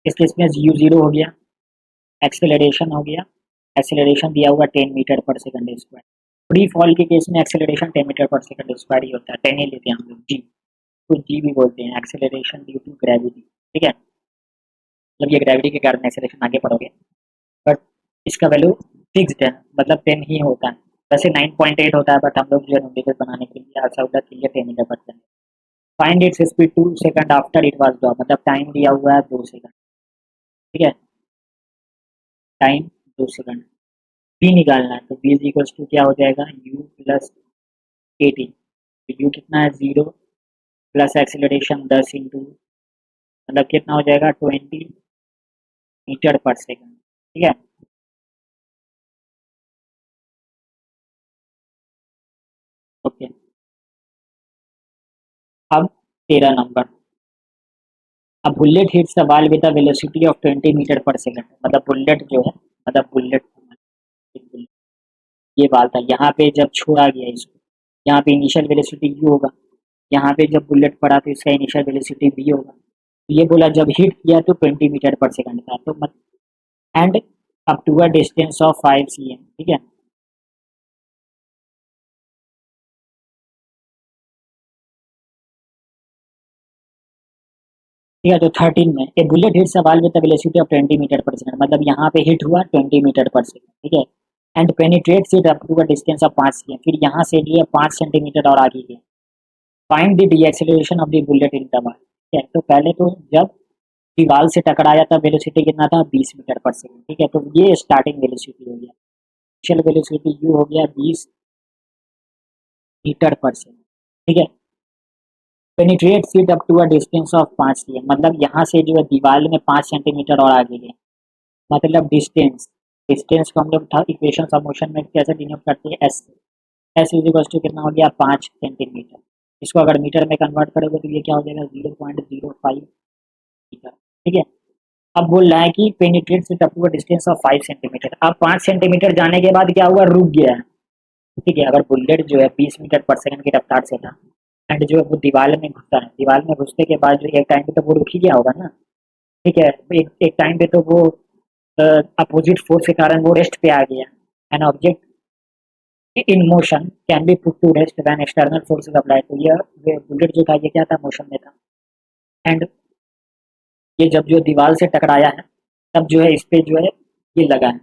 इस केस में यू 0 हो गया, एक्सेलरेशन हो गया, एक्सेलरेशन दिया हुआ 10 metre per second square. Free fall के केस में acceleration 10 metre per second square ही होता है, 10 ही लेते हैं हम लोग जी, तो जी भी बोलते हैं एक्सेलरेशन ड्यू टू ग्रेविटी, ठीक है। मतलब ये ग्रेविटी के कारण एक्सेलरेशन आगे बढ़ोगे, बट इसका वैल्यू फिक्स्ड है, मतलब 10 ही होता है। वैसे 9.8 होता है, बट हम लोग जो है न्यूमेरिकल बनाने के लिए सहूलत के लिए 10 metre per second. Find its speed 2 second after it was drop, मतलब टाइम दिया हुआ है 2 सेकंड, ठीक है, टाइम 2 सेकंड। बी निकालना है, तो बी इज इक्वल्स टू क्या हो जाएगा यू प्लस 80, तो यू कितना है 0 प्लस एक्सेलरेशन 10 इंटू मतलब कितना हो जाएगा 20 मीटर पर सेकंड, ठीक है, ओके। अब 13 नंबर, अब bullet hits the ball with the velocity of 20 metre per second, मतलब बुलेट जो है मतलब बुलेट, ये बाल था यहाँ पे जब छोड़ा गया इसको, यहाँ पे इनिशियल वेलोसिटी यू होगा, यहाँ पे जब बुलेट पड़ा तो इसका इनिशियल वेलोसिटी वी होगा। तो ये बोला जब हिट किया तो 20 मीटर पर सेकंड था, तो मत end up to a distance of 5 cm, ठीक है। ठीक है, तो 13 में ए बुलेट हिट सवाल with the velocity of 20 metre per second, मतलब यहाँ पे हिट हुआ 20 मीटर पर सेकंड, ठीक है, and penetrates it up to a distance of 5 cm, फिर यहाँ से जो है 5 सेंटीमीटर और आगे गया। Find the deceleration of the bullet in the ball, ठीक है। तो पहले तो जब दीवार से टकराया था वेलोसिटी कितना था 20 मीटर पर सेकंड, ठीक है, तो ये स्टार्टिंग वेलोसिटी हो गया, इनिशियल वेलोसिटी यू हो गया 20 मीटर पर सेकंड, ठीक है। Penetrate seat up to a distance of 5 cm, मतलब यहाँ से जो है दीवार में 5 सेंटीमीटर और आगे गए, मतलब डिस्टेंस, डिस्टेंस को हम लोग इक्वेशन ऑफ मोशन में कैसे डिनोट करते हैं S, S is equal to कितना हो गया 5 सेंटीमीटर, इसको अगर मीटर में कन्वर्ट करोगे तो ये क्या हो जाएगा 0.05 मीटर। ठीक है, अब बोल रहा है कि penetrates it up to a distance of 5 centimetre. अब 5 सेंटीमीटर जाने के बाद क्या हुआ, रुक गया है। ठीक है, अगर बुलेट जो है 20 मीटर पर सेकंड की रफ्तार से था एंड जो है वो दीवार में घुसता है, दीवार में घुसने के बाद जो एक टाइम पे तो वो रुक ही गया होगा ना। ठीक है, एक टाइम पे तो वो अपोजिट फोर्स के कारण वो रेस्ट पे आ गया। An object in motion can be put to rest when external forces apply. तो ये बुलेट जो था ये क्या था, मोशन में था। एंड ये जब जो दीवार से टकराया है तब जो है इस पे जो है ये लगा है,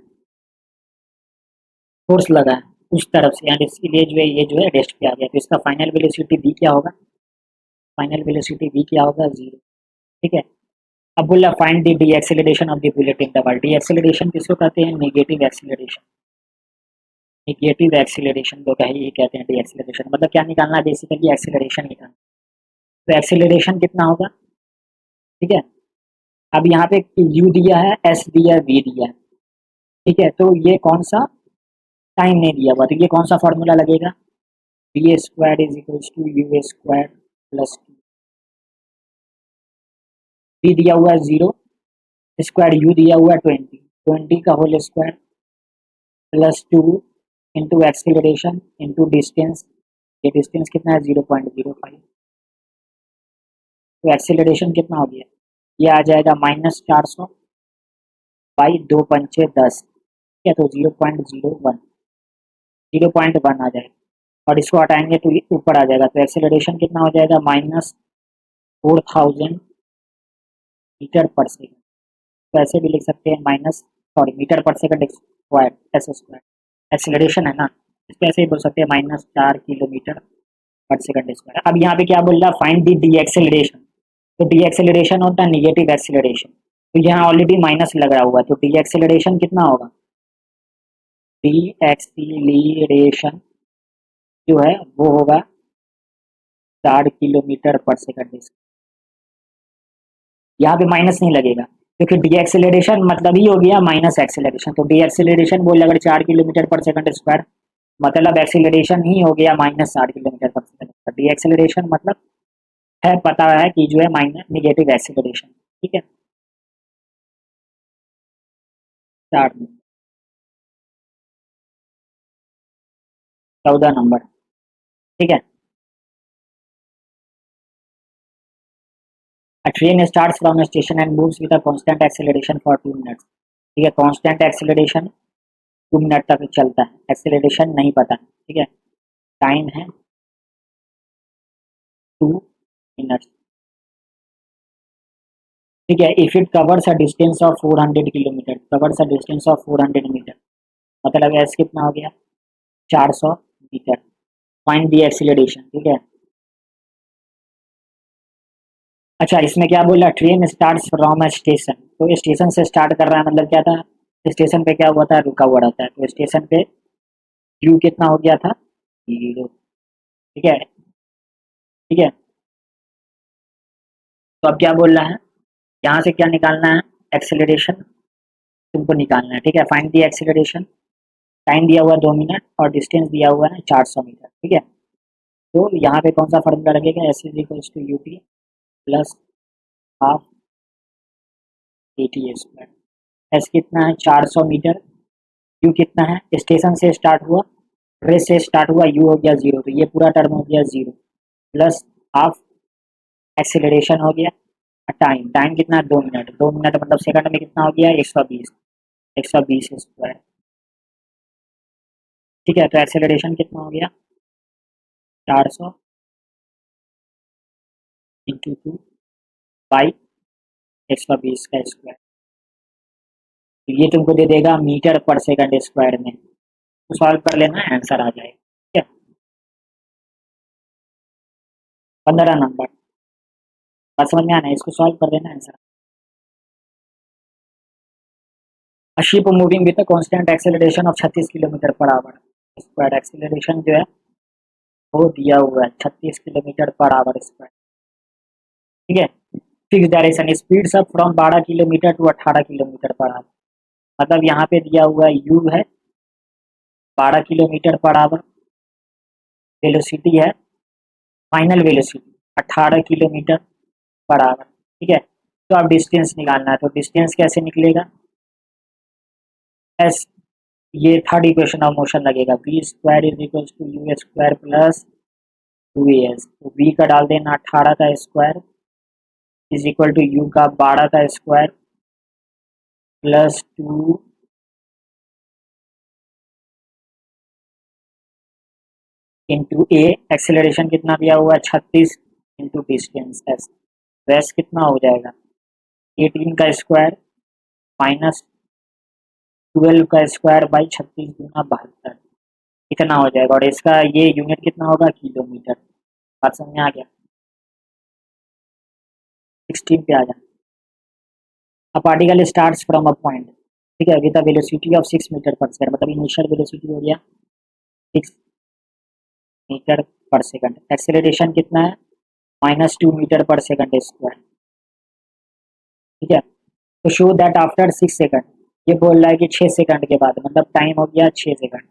फोर्स लगा है उस तरफ से, एंड इसलिए जो है ये जो है रेस्ट पे आ गया। तो इसका फाइनल वेलोसिटी v क्या होगा, फाइनल वेलोसिटी v क्या होगा, 0। ठीक है, अब बोला find the D acceleration of the bullet in the world. D acceleration किसको कहते हैं, नेगेटिव एक्सेलरेशन। नेगेटिव एक्सेलरेशन को ही कहते हैं डी एक्सेलरेशन। मतलब क्या निकालना है, बेसिकली एक्सेलरेशन निकालना। तो एक्सेलरेशन कितना होगा। ठीक है, अब यहाँ पे u दिया है, s दिया है, v दिया है। ठीक है, तो ये कौन सा टाइम नहीं दिया हुआ, तो ये कौन सा फॉर्मूला लगेगा, v square is equal to u square plus v दिया हुआ है 0, स्क्वायर u दिया हुआ है 20, 20 का whole square plus 2 into acceleration into distance. ये डिस्टेंस कितना है 0.05। तो एक्सेलरेशन कितना हो गया, ये आ जाएगा -400 बाई 2 पंचे 10। ठीक है, तो 0.01, 0.1 आ जाएगा, और इसको हटाएंगे तो ये ऊपर आ जाएगा। तो एक्सेलरेशन कितना हो जाएगा, -4000 मीटर पर सेकेंड। तो ऐसे भी लिख सकते हैं metre per second square, S square acceleration है ना, इसको ऐसे ही बोल सकते हैं -4 किलोमीटर पर सेकंड स्क्वायर। अब यहाँ पे क्या बोल रहा है, फाइंड दी डी एक्सेलरेशन। तो डी एक्सेलरेशन होता है निगेटिव एक्सेलरेशन, तो यहाँ ऑलरेडी माइनस लगा हुआ है, तो डी एक्सेलरेशन कितना होगा, डी एक्सीलरेशन जो है वो होगा 4 किलोमीटर पर सेकंड। यहाँ पे माइनस नहीं लगेगा क्योंकि डी एक्सेलरेशन मतलब ही हो गया माइनस एक्सेलरेशन। तो डी एक्सेलरेशन बोले अगर 4 किलोमीटर पर सेकंड स्क्वायर, मतलब एक्सेलरेशन ही हो गया -8 किलोमीटर पर सेकंड। डी एक्सेलरेशन मतलब है, पता है कि जो है माइनस निगेटिव एक्सेलरेशन। ठीक है, स्टार्ट 14 नंबर। ठीक है, a train starts from a station and moves with a constant acceleration for 2 minutes। ठीक है, कांस्टेंट एक्सेलरेशन 2 मिनट तक चलता है, एक्सेलरेशन नहीं पता। ठीक है, टाइम है 2 मिनट्स। ठीक है, if it covers a distance of 400 kilometre, covers a distance of 400 metre, मतलब एस कितना हो गया 400 मीटर। Find the acceleration. ठीक है, अच्छा इसमें क्या बोला, train start from a station. तो स्टेशन से स्टार्ट कर रहा है, मतलब क्या था, स्टेशन पे क्या हुआ था, रुका हुआ रहता है। तो स्टेशन पे यू कितना हो गया था 0। ठीक है, ठीक है, तो अब क्या बोल रहा है, यहाँ से क्या निकालना है, एक्सेलरेशन तुमको निकालना है। ठीक है, फाइंड दी एक्सेलरेशन। टाइम दिया हुआ है 2 मिनट और डिस्टेंस दिया हुआ है 400 मीटर। ठीक है, तो यहाँ पे कौन सा फॉर्मूला लगेगा, s is equals to u t plus half a t square. S कितना है 400 मीटर, यू कितना है, स्टेशन से स्टार्ट हुआ, रेस से स्टार्ट हुआ, यू हो गया 0, तो ये पूरा टर्म हो गया 0 प्लस हाफ एक्सेलरेशन हो गया। टाइम, टाइम कितना है 2 मिनट, 2 मिनट मतलब सेकंड में कितना हो गया 120, 120 स्क्वायर। ठीक है, तो एक्सेलरेशन कितना हो गया 400 इंटू 2 बाई 120 का स्क्वायर। तो ये तुमको दे देगा मीटर पर सेकंड स्क्वायर में। तो सॉल्व कर लेना, आंसर आ जाएगा। ठीक है, 15 नंबर। बात समझ में आना है, इसको सॉल्व कर देना, answer. A ship moving with a constant acceleration of 36 kilometre per our square. Acceleration जो है वो दिया हुआ है 36 किलोमीटर पर आवर स्क्वायर। ठीक है, fix direction, speeds up from 12 kilometre to 18 kilometre per hour. मतलब यहाँ पे दिया हुआ यू है 12 किलोमीटर पर आवर, वेलोसिटी है final velocity 18 kilometre per hour, ठीक है। तो अब डिस्टेंस निकालना है, तो डिस्टेंस कैसे निकलेगा, एस, ये थर्ड इक्वेशन ऑफ मोशन लगेगा, v square is equal to u square plus 2as, तो v का डाल देना 18 का square is equal to u का 12 का square plus 2 into a, acceleration कितना दिया हुआ है 36 इंटू डिस्टेंस एस, वैस कितना हो जाएगा 18 का स्क्वायर माइनस 12 का स्क्वायर बाई 36 गुना 72, इतना हो जाएगा। और इसका ये यूनिट कितना होगा किलोमीटर, बात समझ में आ गया। 16 पे आ जाए, a particle starts from a point, ठीक है, with a velocity of 6 metre per second, मतलब इनिशियल वेलोसिटी हो गया 6 मीटर पर सेकंड, एक्सेलरेशन कितना है -2 मीटर पर सेकंड स्क्वायर, ठीक है। तो शो दैट आफ्टर 6 सेकंड, ये बोल रहा है कि 6 सेकंड के बाद, मतलब टाइम हो गया 6 सेकंड,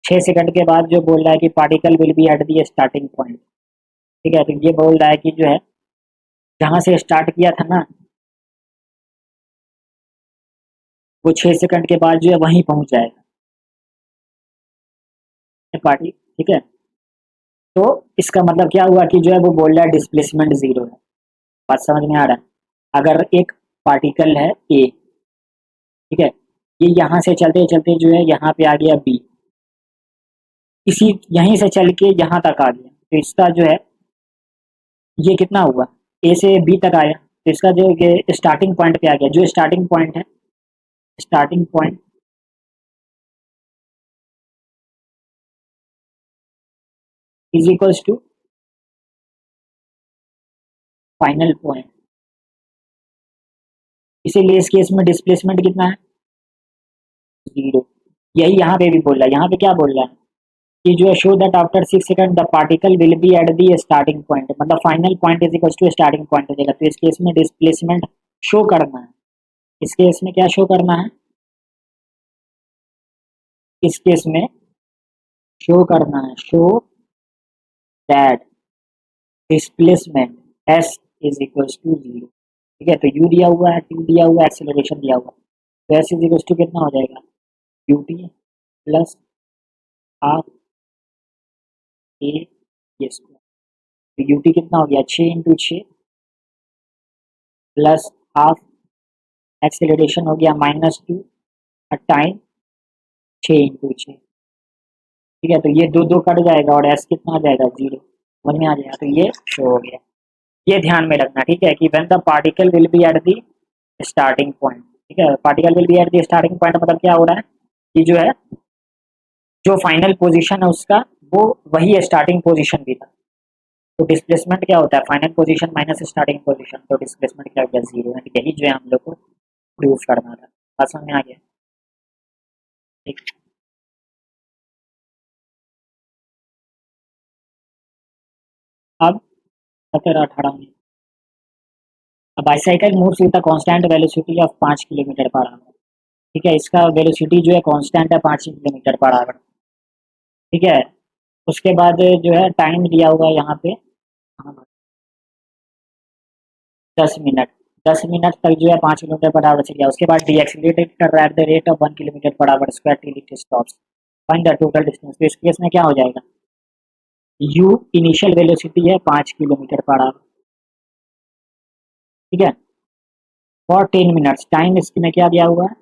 6 सेकंड के बाद जो बोल रहा है कि particle will be at the starting point, ठीक है। तो ये बोल रहा है कि जो है जहां से स्टार्ट किया था ना, वो 6 सेकंड के बाद जो है वहीं पहुंच जाएगा पार्टी, ठीक है। तो इसका मतलब क्या हुआ कि जो है वो बोल रहा है डिस्प्लेसमेंट जीरो है, बात समझ में आ रहा है। अगर एक पार्टिकल है ए, ठीक है, ये यहाँ से चलते चलते जो है यहाँ पे आ गया बी, इसी यहीं से चल के यहाँ तक आ गया, तो इसका जो है ये कितना हुआ, ए से बी तक आया, तो इसका जो ये स्टार्टिंग पॉइंट पे आ गया, जो स्टार्टिंग पॉइंट है, starting point is equals to final point, इसीलिए इस केस में डिस्प्लेसमेंट कितना है जीरो। यही यहाँ पे भी बोल रहा है, यहाँ पे क्या बोल रहा है कि जो है show that after 6 second the particle will be at the starting point, मतलब final point is equal to starting point हो जाएगा। तो इस केस में डिस्प्लेसमेंट शो करना है, इस केस में क्या शो करना है, इस केस में शो करना है, show that displacement s is equal to zero, ठीक है। तो यू दिया हुआ है, टी दिया हुआ है, एक्सेलरेशन दिया हुआ है, तो एस इज इक्वल टू कितना हो जाएगा यू टी प्लस हाफ ए ये स्क्वायर, तो यू टी कितना हो गया 6 इंटू 6 प्लस हाफ, एक्सेलरेशन हो गया -2 टाइम 6 इंटू 6, ठीक है। तो ये दो दो कट जाएगा और एस कितना आ जाएगा जीरो, समझ में आ जाएगा। तो ये शो हो गया, ये ध्यान में रखना, ठीक है, कि when the particle will be at the starting point, ठीक है, particle will be at the starting point मतलब क्या हो रहा है कि जो है जो फाइनल पोजीशन है उसका वो वही स्टार्टिंग पोजीशन भी था। तो डिस्प्लेसमेंट क्या होता है final position minus starting position, तो डिस्प्लेसमेंट क्या हो गया जीरो, यानी यही जो है हम लोग को प्रूव करना था। बात समझ में आ गया, ठीक। अब 17-18 में, A bicycle moves with a constant velocity of 5 kilometre per hour, ठीक है, इसका वेलोसिटी जो है कांस्टेंट है 5 किलोमीटर पर आवर, ठीक है। उसके बाद जो है टाइम दिया हुआ है यहाँ पे, हाँ, 10 मिनट, 10 मिनट तक जो है 5 किलोमीटर पर आवर चल गया। उसके बाद डीएक्सीलरेटेड कर रहा है at the rate of 1 kilometre per our square till it stops, find the total distance. तो इस केस में क्या हो जाएगा, यू इनिशियल वेलोसिटी है 5 किलोमीटर पर आवर, ठीक है, फॉर 10 मिनट्स, टाइम इसमें क्या दिया हुआ है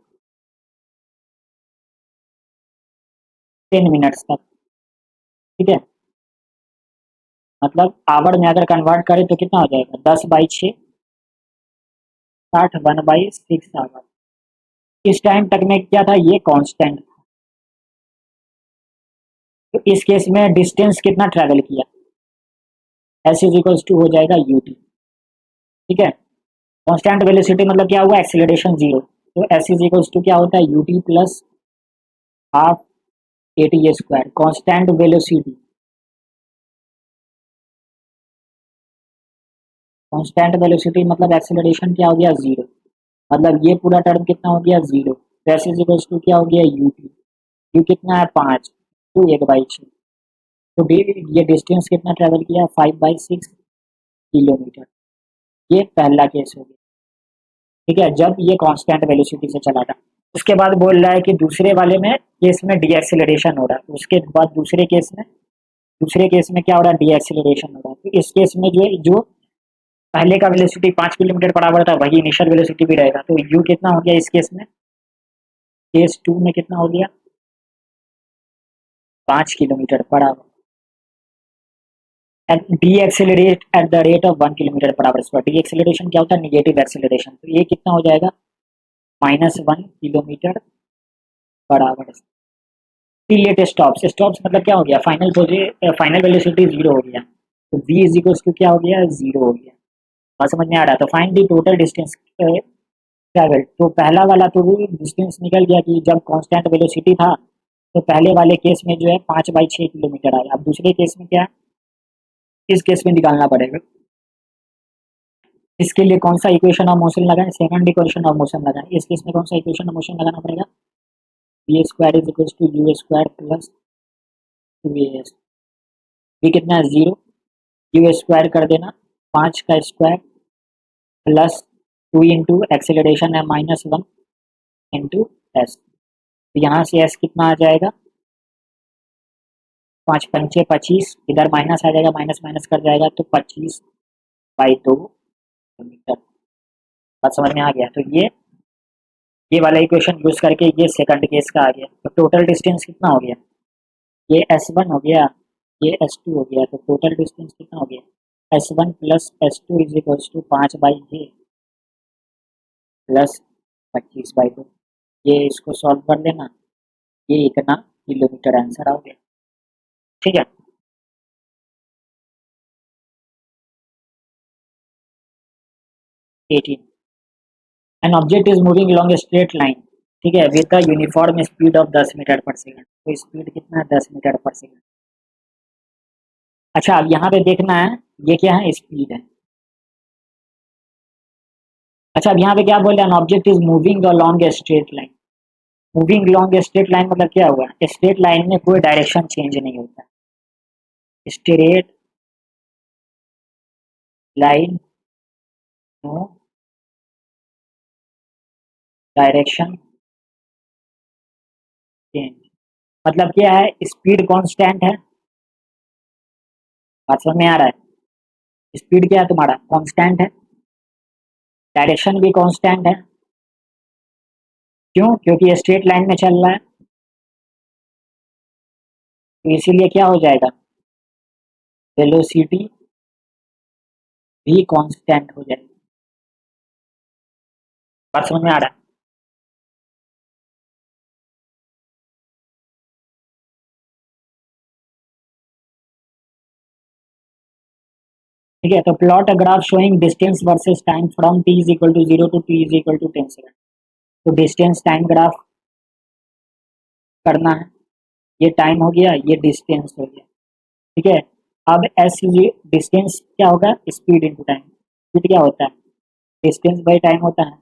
10 मिनट्स तक, ठीक है। मतलब आवर में अगर कन्वर्ट करें तो कितना हो जाएगा 10/6 60 1/6 आवर। इस टाइम तक में क्या था ये कांस्टेंट, तो इस केस में डिस्टेंस कितना ट्रेवल किया, एस इज इक्वल्स टू हो जाएगा यू टी, ठीक है। कांस्टेंट वेलोसिटी मतलब क्या हुआ एक्सीलरेशन जीरो, तो एस इज इक्वल्स टू क्या होता है you t plus half a t square, constant velocity, constant velocity मतलब एक्सीलरेशन क्या हो गया जीरो, मतलब ये पूरा टर्म कितना हो गया जीरो, तो एस इज इक्वल्स टू क्या हो गया यू टी, यू कितना है 5 तो 1/6, तो ये डिस्टेंस कितना ट्रेवल किया, 5/6 किलोमीटर। ये पहला केस हो गया, ठीक है, जब ये कांस्टेंट वेलोसिटी से चला था। उसके बाद बोल रहा है कि दूसरे वाले में केस में डी एक्सेलरेशन हो रहा है, उसके बाद दूसरे केस में क्या हो रहा है, डी एक्सेलरेशन हो रहा है। तो इस केस में जो पहले का वेलोसिटी 5 किलोमीटर पर आवर था, वही इनिशियल वेलोसिटी भी रहेगा। तो यू कितना हो गया इस केस में, केस 2 में कितना हो गया, 5 kilometre per our. D accelerate at the rate of 1 kilometre per our. D acceleration क्या होता है, निगेटिव एक्सेलरेशन। तो ये कितना हो जाएगा, -1 kilometre per our. Late stops, stops मतलब क्या हो गया, फाइनल वेलोसिटी 0 हो गया, तो v इज इक्वल टू क्या हो गया, 0 हो गया। बात समझ में आ रहा है। तो find the total distance travel. तो पहला वाला तो डिस्टेंस निकल गया कि जब कांस्टेंट वेलोसिटी था, तो पहले वाले केस में जो है 5/6 किलोमीटर आया। अब दूसरे केस में क्या है, इस केस में निकालना पड़ेगा। इसके लिए कौन सा इक्वेशन ऑफ मोशन लगाएं, सेकंड इक्वेशन ऑफ मोशन लगाएं। इस केस में कौन सा इक्वेशन ऑफ मोशन लगाना पड़ेगा, v² is equal to u² plus 2as। v कितना है, 0, u² कर देना, 5 का स्क्वायर प्लस 2 इंटू एक्सेलरेशन है -1 इंटू एस। तो यहाँ से एस कितना आ जाएगा, 5×5 = 25, इधर माइनस आ जाएगा, माइनस माइनस कर जाएगा, तो 25/2 किलोमीटर। बात समझ में आ गया। तो ये वाला इक्वेशन यूज करके ये सेकंड केस का आ गया। तो टोटल डिस्टेंस कितना हो गया, ये S1 हो गया, ये S2 हो गया। तो टोटल डिस्टेंस कितना हो गया, S1 plus S2 is equal to 5/j plus 25/2। ये इसको सॉल्व कर लेना, ये इतना किलोमीटर आंसर आ गया, ठीक है। An object is moving along a straight line, ठीक है, with the uniform speed of 10 metre per second. तो स्पीड कितना है, 10 मीटर पर सेकंड। अच्छा, अब यहाँ पे देखना है, ये क्या है, स्पीड है। अच्छा, अब यहाँ पे क्या बोल रहे हैं, N object is moving along a straight line। Moving along a straight line मतलब क्या हुआ, स्ट्रेट लाइन में कोई डायरेक्शन चेंज नहीं होता। Straight line no direction change, मतलब क्या है, स्पीड कांस्टेंट है। बात समझ में आ रहा है, स्पीड क्या है तुम्हारा, कांस्टेंट है, डायरेक्शन भी कांस्टेंट है। क्यों, क्योंकि ये स्ट्रेट लाइन में चल रहा है, तो इसीलिए क्या हो जाएगा, वेलोसिटी भी कांस्टेंट हो जाएगी। बात समझ में आ रहा है। ठीक है, तो plot a graph showing distance versus time from t is equal to 0 to t is equal to 10 second. तो डिस्टेंस टाइम ग्राफ करना है, ये टाइम हो गया, ये डिस्टेंस हो गया, ठीक है। अब एस डिस्टेंस क्या होगा, स्पीड इनटू टाइम। स्पीड क्या होता है, डिस्टेंस बाई टाइम होता है।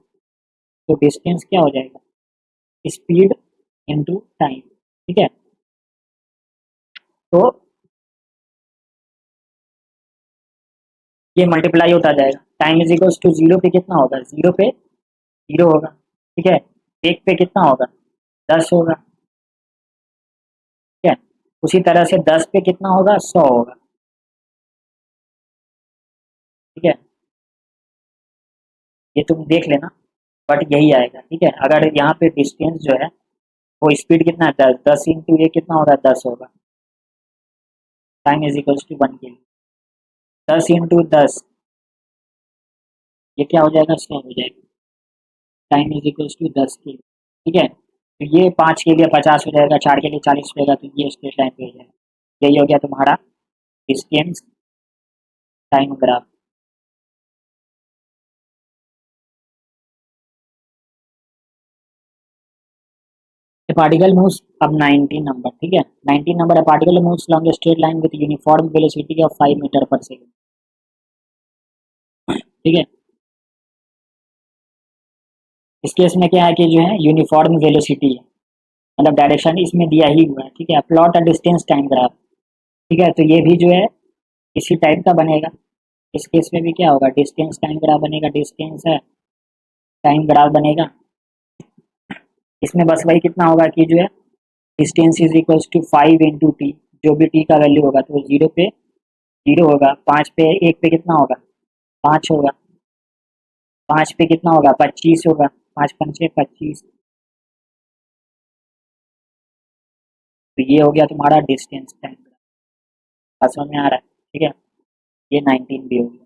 तो डिस्टेंस क्या हो जाएगा, स्पीड इनटू टाइम, ठीक है। तो ये मल्टीप्लाई होता जाएगा, टाइम इज इक्वल टू 0 पे कितना होगा, 0 पे 0 होगा, ठीक है। 1 पे कितना होगा, 10 होगा, ठीक है। उसी तरह से 10 पे कितना होगा, 100 होगा, ठीक है। ये तुम देख लेना, बट यही आएगा, ठीक है। अगर यहाँ पे डिस्टेंस जो है वो स्पीड कितना है, 10, 10 इंटू ये कितना होगा, 10 होगा। टाइम इज इक्वल टू 1 के लिए 10 इंटू 10, ये क्या हो जाएगा, 100 हो जाएगा। टाइम इज इक्वल टू 10 के लिए, ठीक है। तो ये 5 के लिए 50 हो जाएगा, 4 के लिए 40 होगा, तो ये स्ट्रेट लाइन पे हो जाएगा। यही हो गया तुम्हारा distance time graph. A particle moves, अब 19 नंबर, ठीक है, 19 number. A particle moves along a straight line with uniform velocity of 5 metre per second, ठीक है। इस केस में क्या है कि जो है यूनिफॉर्म वेलोसिटी है, मतलब डायरेक्शन इसमें दिया ही हुआ है, ठीक है। Plot a distance time graph, ठीक है, तो ये भी जो है इसी टाइप का बनेगा। इस केस में भी क्या होगा, डिस्टेंस टाइम ग्राफ बनेगा, डिस्टेंस है टाइम ग्राफ बनेगा। इसमें बस वही कितना होगा कि जो है distance is equals to 5 × t, जो भी टी का वैल्यू होगा तो जीरो पे जीरो होगा, 5 पे 1 पे कितना होगा 5 होगा, 5 पे कितना होगा 25 होगा, 5×5 = 25। तो ये हो गया तुम्हारा डिस्टेंस टाइम ग्राफ, समझ में आ रहा है? ठीक है, ये 19 भी हो गया।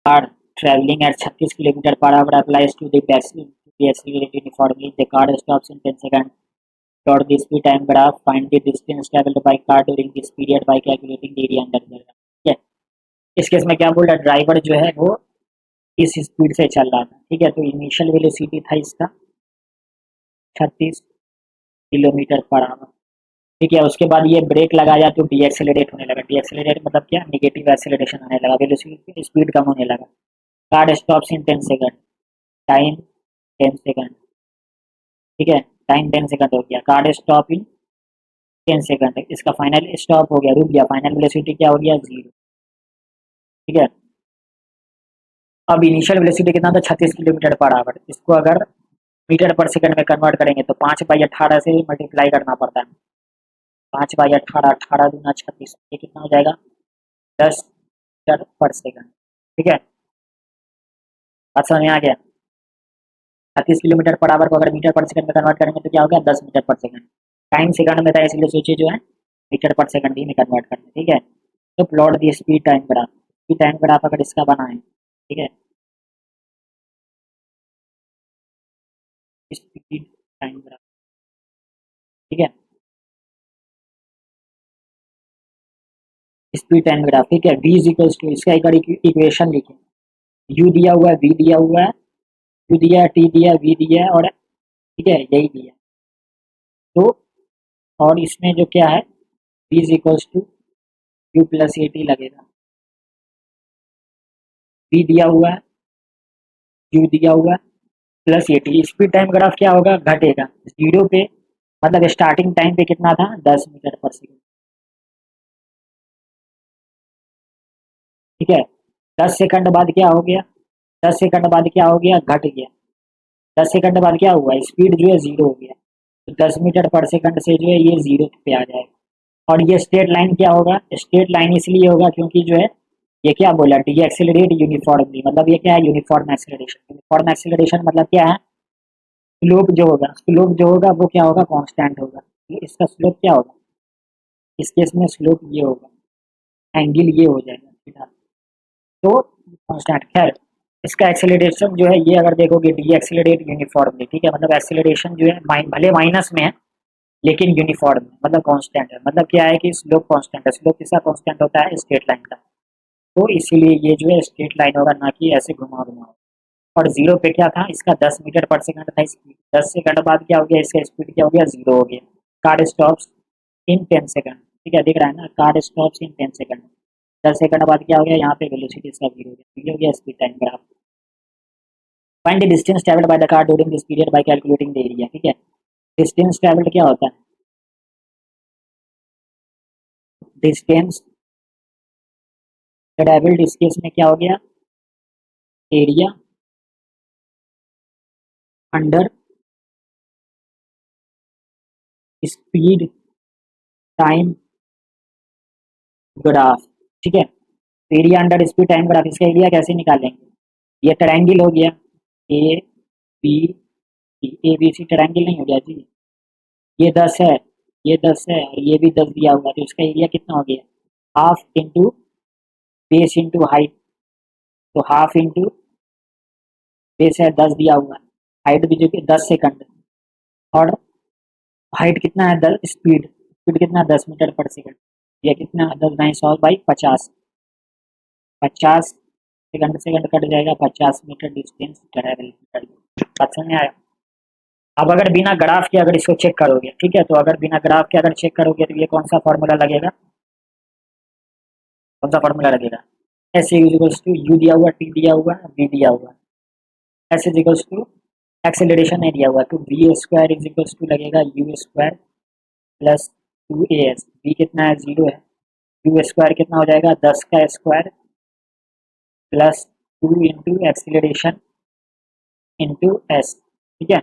car traveling at 36 kilometer per hour applies to the accelerated uniformly. The car stops in 10 seconds. Plot the speed time graph. Find the distance traveled by car during this period by calculating the area under the graph. ठीक है, इस case में क्या बोल रहा है, driver जो है वो इस स्पीड से चल रहा था। ठीक है, तो इनिशियल वेलोसिटी था इसका 36 किलोमीटर पर आवर। ठीक है, उसके बाद ये ब्रेक लगाया तो डीएक्सेलरेट होने लगा। डीएक्सेलरेट मतलब क्या, नेगेटिव एक्सेलरेशन आने लगा, वेलोसिटी स्पीड कम होने लगा। कार स्टॉप्स इन 10 सेकंड, टाइम 10 सेकंड। ठीक है, टाइम 10 सेकंड हो गया, कार स्टॉप इन 10 सेकंड, इसका फाइनल स्टॉप हो गया, रुक गया, फाइनल वेलोसिटी क्या हो गया 0। ठीक है, अब इनिशियल वेलोसिटी कितना था 36 किलोमीटर पर आवर, इसको अगर मीटर पर सेकंड में कन्वर्ट करेंगे तो 5/18 से मल्टीप्लाई करना पड़ता है। 5/18, 18×36, ये कितना हो जाएगा 10 मीटर पर सेकंड। ठीक है, बात समझ में आ गया। 36 किलोमीटर पर आवर को अगर मीटर पर सेकंड में कन्वर्ट करेंगे तो क्या हो गया 10 metre per second. Time second में था इसलिए सोचिए जो है मीटर पर सेकंड ही में कन्वर्ट करना। ठीक है, तो plot the speed time graph, speed time graph अगर इसका बना है, ठीक है, स्पीड टाइम ग्राफ। ठीक है, स्पीड टाइम ग्राफ। ठीक है, v इज इक्वल्स टू, इसका एक इक्वेशन लिखे, u दिया हुआ है, v दिया हुआ है, u दिया है, t दिया है, v दिया है, और ठीक है यही दिया। तो और इसमें जो क्या है v is equals to u plus a t लगेगा, v दिया हुआ है, u दिया हुआ है, plus a t. Speed time graph क्या होगा, घटेगा जीरो पे, मतलब स्टार्टिंग टाइम पे कितना था 10 मीटर पर सेकंड। ठीक है, 10 सेकंड बाद क्या हो गया, 10 सेकंड बाद क्या हो गया, घट गया। 10 सेकंड बाद क्या हुआ, स्पीड जो है 0 हो गया, तो 10 मीटर पर सेकंड से जो है ये 0 पे आ जाएगा। और ये स्ट्रेट लाइन क्या होगा, स्ट्रेट लाइन इसलिए होगा क्योंकि जो है ये क्या बोला, डी एक्सेलरेट यूनिफॉर्मली, मतलब ये क्या है यूनिफॉर्म एक्सेलरेशन। यूनिफॉर्म एक्सेलरेशन मतलब क्या है, स्लोप जो होगा, स्लोप जो होगा वो क्या होगा, कांस्टेंट होगा। इसका स्लोप क्या होगा, इस केस में स्लोप ये होगा, एंगल ये हो जाएगा थीटा, तो कांस्टेंट। खैर इसका एक्सेलरेशन जो है ये अगर देखोगे डी एक्सेलरेट यूनिफॉर्मली, ठीक है, मतलब एक्सेलरेशन जो है भले माइनस में है लेकिन यूनिफॉर्म है, मतलब कांस्टेंट है। मतलब क्या है कि स्लोप कांस्टेंट है, स्लोप किसका कांस्टेंट होता है, स्ट्रेट लाइन का, तो इसीलिए ये जो है स्ट्रेट लाइन होगा, ना कि ऐसे घुमा घुमा। और जीरो पे क्या था, इसका 10 मीटर पर सेकंड था स्पीड, 10 सेकंड बाद क्या हो गया, इसका स्पीड क्या हो गया 0 हो गया। कार स्टॉप्स इन 10 सेकंड, ठीक है, दिख रहा है ना, कार स्टॉप्स इन 10 सेकंड। 10 सेकंड बाद क्या हो गया, यहाँ पे वेलोसिटी इसका 0 हो गया, ये हो गया speed time graph. Find the distance travelled by the car during this period by calculating the area. ठीक है, डिस्टेंस ट्रैवल्ड क्या होता है, डिस्टेंस ट्रैवल्ड इस केस में क्या हो गया, area under speed time graph. ठीक है, area under speed time graph, इसका एरिया कैसे निकालेंगे, ये ट्रायंगल हो गया A B C, A B C triangle नहीं हो गया जी, ये 10 है, ये 10 है और ये भी 10 दिया हुआ, तो इसका एरिया कितना हो गया, half into base into height, तो हाफ इंटू बेस है 10 दिया हुआ है, हाइट भी जो कि 10 सेकंड, और हाइट कितना है 10, स्पीड स्पीड कितना है 10 मीटर पर सेकंड, ये कितना 10×100/50, 50 सेकंड सेकंड कट जाएगा, 50 मीटर डिस्टेंस ट्रैवल कर। बात समझ में आया। अब अगर बिना ग्राफ के अगर इसको चेक करोगे, ठीक है, तो अगर बिना ग्राफ के अगर चेक करोगे तो ये कौन सा फॉर्मूला लगेगा, कौन सा फॉर्मूला लगेगा, एस इक्वल्स टू यू दिया हुआ, टी दिया हुआ, वी दिया हुआ, s is equals to acceleration है दिया हुआ, तो v square is equals to लगेगा u square plus 2as, v कितना है 0 है, u स्क्वायर कितना हो जाएगा 10 का square plus 2 into acceleration into S, ठीक है।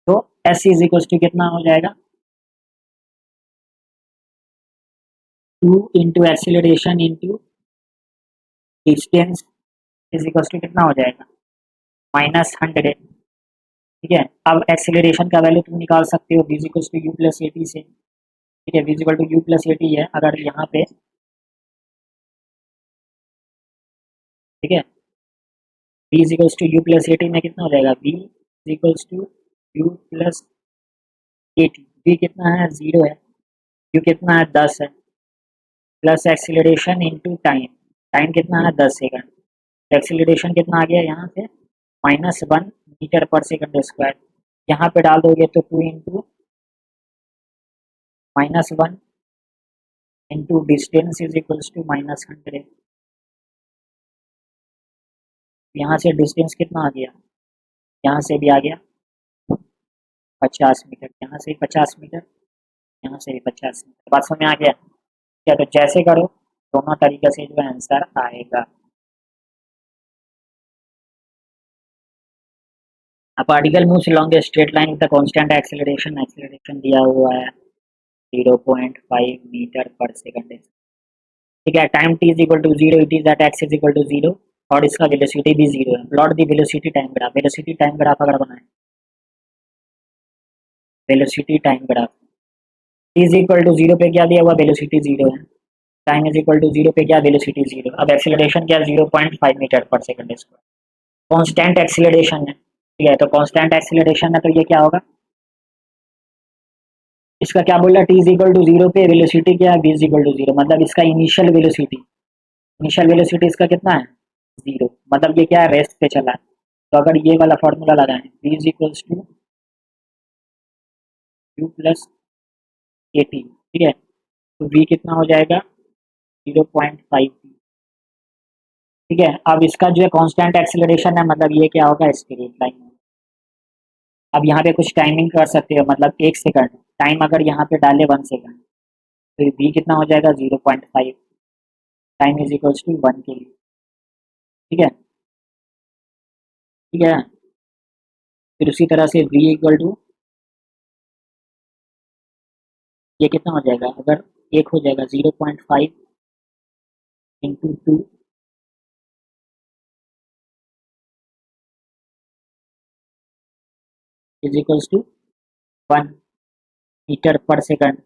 तो एस इज इक्वल टू कितना हो जाएगा 2 into acceleration into distance is equal to कितना हो जाएगा -100, ठीक है। अब एक्सीलरेशन का वैल्यू तुम निकाल सकते हो v is equal to u plus a t से, ठीक है, v is equal to u plus a t है अगर यहाँ पे, ठीक है, v is equal to u plus a t में कितना हो जाएगा v is equal to u plus a t, v कितना है 0 है, u कितना है 10 है, plus acceleration into time, time कितना है 10 सेकंड, एक्सीलरेशन कितना आ गया यहाँ से -1 मीटर पर सेकंड स्क्वायर, यहाँ पे डाल दोगे तो 2 into -1 into distance is equal to -100, यहाँ से डिस्टेंस कितना आ गया, यहाँ से भी आ गया 50 मीटर, यहाँ से 50 मीटर, यहाँ से भी 50 मीटर, बात समझ में आ गया क्या। तो जैसे करो दोनों तरीके से जो आंसर आएगा। A particle moves along a straight line with a constant acceleration, acceleration दिया हुआ है 0.5 मीटर पर सेकंड, ठीक है। Time t is equal to 0, it is that x is equal to 0 और इसका वेलोसिटी भी 0 है। Plot the velocity time graph, velocity time graph अगर बनाए, velocity time graph t is equal to 0 पे क्या दिया हुआ वेलोसिटी 0 है, टाइम इज इक्वल टू 0 पे क्या वेलोसिटी 0, अब एक्सेलरेशन क्या 0.5 metre per second square, constant acceleration है, ठीक है। तो कांस्टेंट एक्सेलरेशन है तो ये क्या होगा, इसका क्या बोला t इज इक्वल टू 0 पे वेलोसिटी क्या है v इज इक्वल टू 0, मतलब इसका इनिशियल वेलोसिटी इसका कितना है 0, मतलब ये क्या है रेस्ट पे चला है। तो अगर ये वाला फॉर्मूला लगाएं v is equal to u plus a t, ठीक है, तो v कितना हो जाएगा 0.5, ठीक है। अब इसका जो है कांस्टेंट एक्सेलरेशन है, मतलब ये क्या होगा स्ट्रेट लाइन। अब यहाँ पे कुछ टाइमिंग कर सकते हो, मतलब 1 सेकंड टाइम अगर यहाँ पे डाले 1 सेकंड तो v कितना हो जाएगा 0.5, टाइम इज इक्वल टू 1 के लिए, ठीक है, ठीक है। फिर उसी तरह से v इक्वल टू ये कितना हो जाएगा, अगर एक हो जाएगा 0.5 इंटू 2 is equals to 1 metre per second,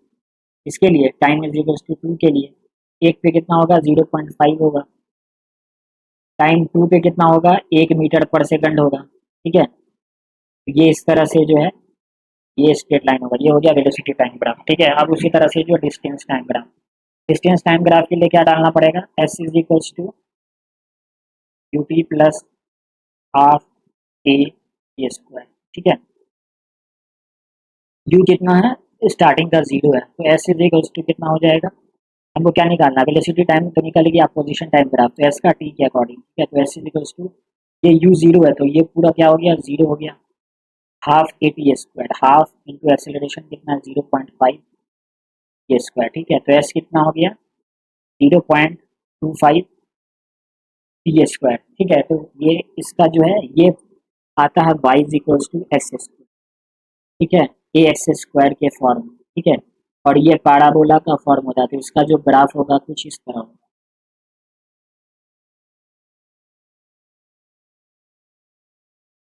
इसके लिए टाइम इज इक्वल्स टू 2 के लिए, एक पे कितना होगा 0.5 होगा, टाइम 2 पे कितना होगा 1 मीटर पर सेकंड होगा, ठीक है। तो ये इस तरह से जो है ये स्ट्रेट लाइन होगा, ये हो गया वेलोसिटी टाइम ग्राफ, ठीक है। अब उसी तरह से जो distance time graph, distance time graph के लिए क्या डालना पड़ेगा s is equals to u t plus half a square, ठीक है। यू कितना है स्टार्टिंग का 0 है, तो एस इज इक्वल्स टू कितना हो जाएगा, हमको क्या निकालना है वेलोसिटी टाइम तो निकालेगी आप पोजीशन टाइम ग्राफ, तो एस का टी के अकॉर्डिंग, ठीक है। तो एस इज इक्वल्स टू ये यू 0 है तो ये पूरा क्या हो गया 0 हो गया, half a t square, half into acceleration कितना है 0.5 ए स्क्वायर, ठीक है। तो एस कितना हो गया 0.25 टी स्क्वायर, ठीक है। तो ये इसका जो है ये आता है y is equals to x square, ठीक है, ए एक्स स्क्वायर के फॉर्म में, ठीक है। और ये पैराबोला का फॉर्म होता है, तो इसका जो ग्राफ होगा कुछ इस तरह होगा,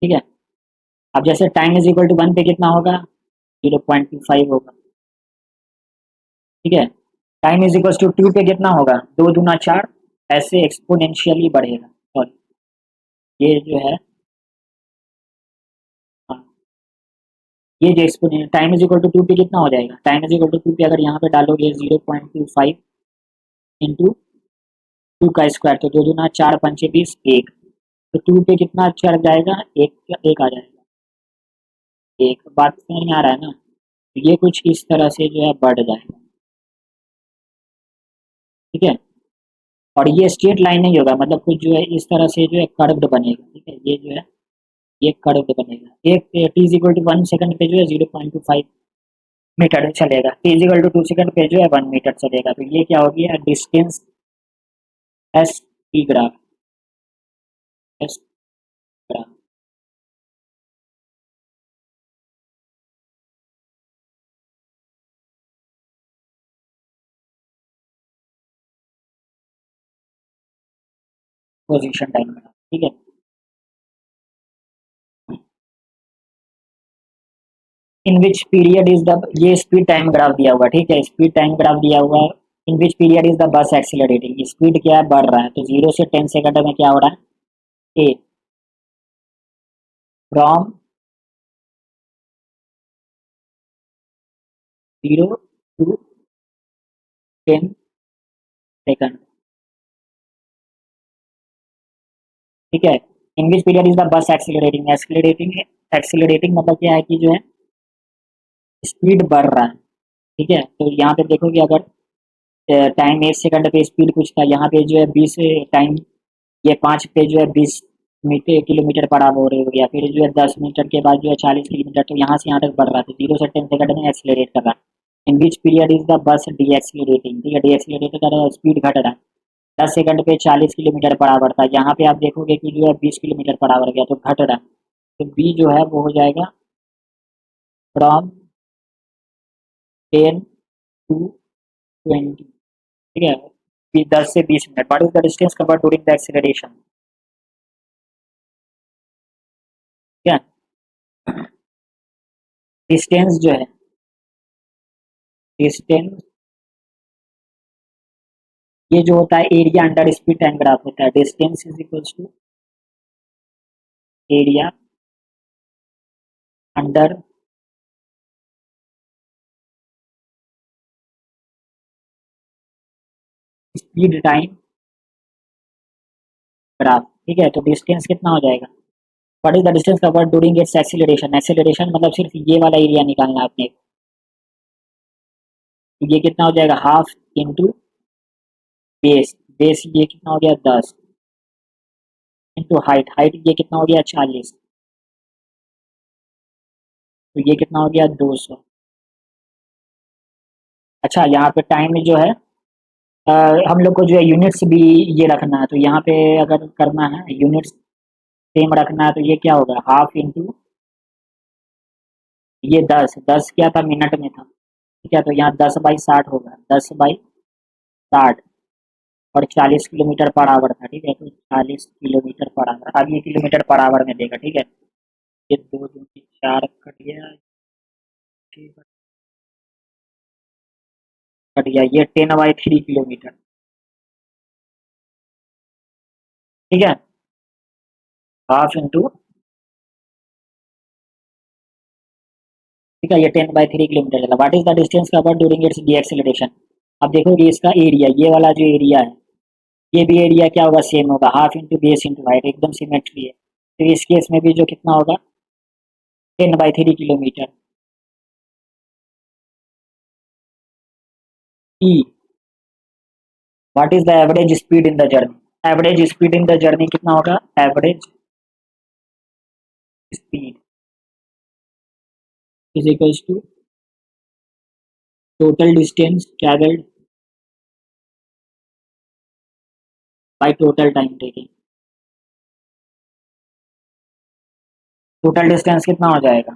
ठीक है। अब जैसे टाइम इज इक्वल टू 1 पे कितना होगा 0.25 होगा, ठीक है। टाइम इज इक्वल टू 2 पे कितना होगा 2 दूना 4, ऐसे एक्सपोनेंशियली बढ़ेगा, सॉरी ये जो है हाँ, ये जो exponential time is equal to 2 पे कितना हो जाएगा, टाइम इज इक्वल टू 2 पे अगर यहाँ पे डालोगे 0.25 इंटू 2 का स्क्वायर, तो 2 दूना 4 पंचे 20 1, तो 2 पे कितना चढ़ जाएगा एक आ जाएगा, एक बात समझ में आ रहा है ना। तो ये कुछ इस तरह से जो है बढ़ जाएगा, ठीक है। और ये स्ट्रेट लाइन नहीं होगा, मतलब कुछ जो है इस तरह से जो है कर्व्ड बनेगा, ठीक है, ये जो है ये कर्व बनेगा। एक t is equal to 1 second पे जो है 0.25 मीटर चलेगा, t is equal to 2 second पे जो है 1 मीटर चलेगा। तो ये क्या हो गया, distance S T graph, S graph. Position time graph, ठीक है। In which period is the, ये स्पीड टाइम ग्राफ दिया हुआ, ठीक है, स्पीड टाइम ग्राफ दिया हुआ है। In which period is the bus accelerating, speed क्या है, बढ़ रहा है। तो 0 से 10 सेकंड में क्या हो रहा है, ए फ्रॉम 0 to 10 सेकंड, ठीक है। In which period is the bus accelerating, accelerating, accelerating मतलब क्या है कि जो है स्पीड बढ़ रहा है, ठीक है। तो यहाँ पे देखो कि अगर टाइम 1 सेकंड पे स्पीड कुछ था, यहाँ पे जो है 20 टाइम, ये 5 पे जो है 20 मीटर किलोमीटर पर आवर हो गया, फिर जो है 10 मीटर के बाद जो है 40 किलोमीटर, तो यहाँ से यहाँ तक बढ़ रहा था। 0 से 10 सेकंड में एक्सीलरेट कर रहा है। In which period is the bus decelerating, ठीक है, डी एक्सीलरेट कर रहा है, स्पीड घट रहा है। 10 सेकंड पे 40 किलोमीटर पर आवर था, यहाँ पे आप देखोगे कि जो है 20 किलोमीटर पर आवर गया, तो घट रहा है। तो बी जो है वो हो जाएगा फ्रॉम 10 to 20, ठीक है, 10 से 20 minute. What is the distance covered during the acceleration, ठीक है। डिस्टेंस जो है, डिस्टेंस, ये जो होता है area under speed time graph होता है। Distance is equals to area under speed time graph, ठीक है। तो डिस्टेंस कितना हो जाएगा, what is the distance covered during its acceleration, acceleration मतलब सिर्फ ये वाला एरिया निकालना है आपने। तो ये कितना हो जाएगा, हाफ इंटू बेस, बेस ये कितना हो गया 10, इंटू हाइट, हाइट ये कितना हो गया 40, तो ये कितना हो गया 200। अच्छा, यहाँ पे टाइम जो है, अ, हम लोग को जो है यूनिट्स भी ये रखना है, तो यहाँ पे अगर करना है यूनिट्स सेम रखना है, तो ये क्या होगा, हाफ इंटू ये 10, 10 क्या था, मिनट में था, ठीक है। तो यहाँ 10/60 होगा, 10/60, और 40 किलोमीटर पर आवर था, ठीक है। तो 40 किलोमीटर पर आवर, अब ये किलोमीटर पर आवर में देगा, ठीक है। ये 2 2 4 कट गया, कट गया, ये 10/3 किलोमीटर, ठीक है। हाफ इंटू, ठीक है, ये 10/3 किलोमीटर चला। What is the distance covered during it's D acceleration. अब देखोगे इसका एरिया, ये वाला जो एरिया है, ये भी एरिया क्या होगा, सेम होगा, half into base into height, एकदम सिमेट्री है। तो इस केस में भी जो कितना होगा, 10/3 किलोमीटर। ई, what is the average speed in the journey, average speed in the journey कितना होगा, average speed is equals to total distance travelled by total time taking. Total distance कितना हो जाएगा,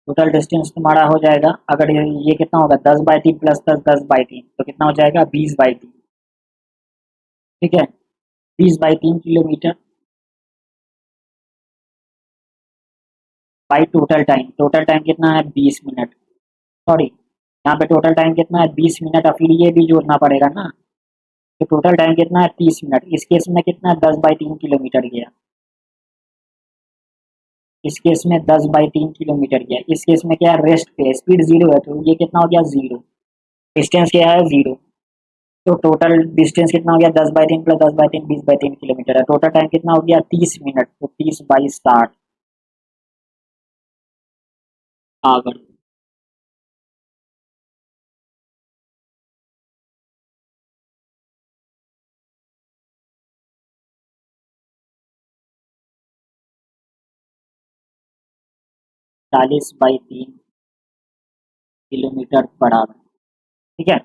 टोटल डिस्टेंस तुम्हारा हो जाएगा, अगर ये कितना होगा, 10/3 प्लस 10 10/3, तो कितना हो जाएगा, 20/3, ठीक है। 20/3 किलोमीटर बाई टोटल टाइम कितना है, 20 मिनट, सॉरी, यहाँ पे टोटल टाइम कितना है, 20 मिनट, और फिर ये भी जोड़ना पड़ेगा ना। तो टोटल टाइम कितना है, 30 मिनट। इस केस में कितना है, 10/3 किलोमीटर गया, इस केस में 10/3 किलोमीटर गया, इस केस में क्या है, रेस्ट पे स्पीड जीरो है, तो ये कितना हो गया, जीरो। डिस्टेंस क्या है, जीरो। तो टोटल डिस्टेंस कितना हो गया, 10/3 प्लस 10/3, 20/3 किलोमीटर है। टोटल टाइम कितना हो गया, 30 मिनट, तो 30/60 आवर। 40/3 kilometre per hour. ठीक है,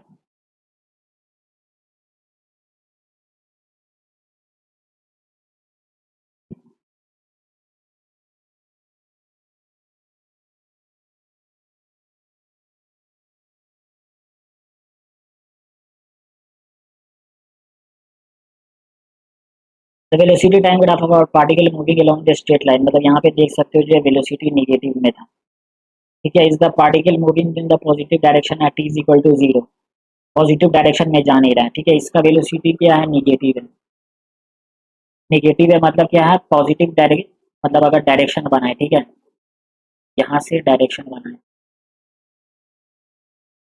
the velocity time graph of particle moving along the straight line, मतलब यहाँ पे देख सकते हो जो है वेलोसिटी नेगेटिव में था। ठीक है, is the particle moving in the positive direction at t is equal to 0, positive direction में जा नहीं रहा है। ठीक है, इसका वेलोसिटी क्या है, नेगेटिव है। नेगेटिव है मतलब क्या है, पॉजिटिव डायरेक्ट, मतलब अगर डायरेक्शन बनाए, ठीक है, यहाँ से डायरेक्शन बनाए,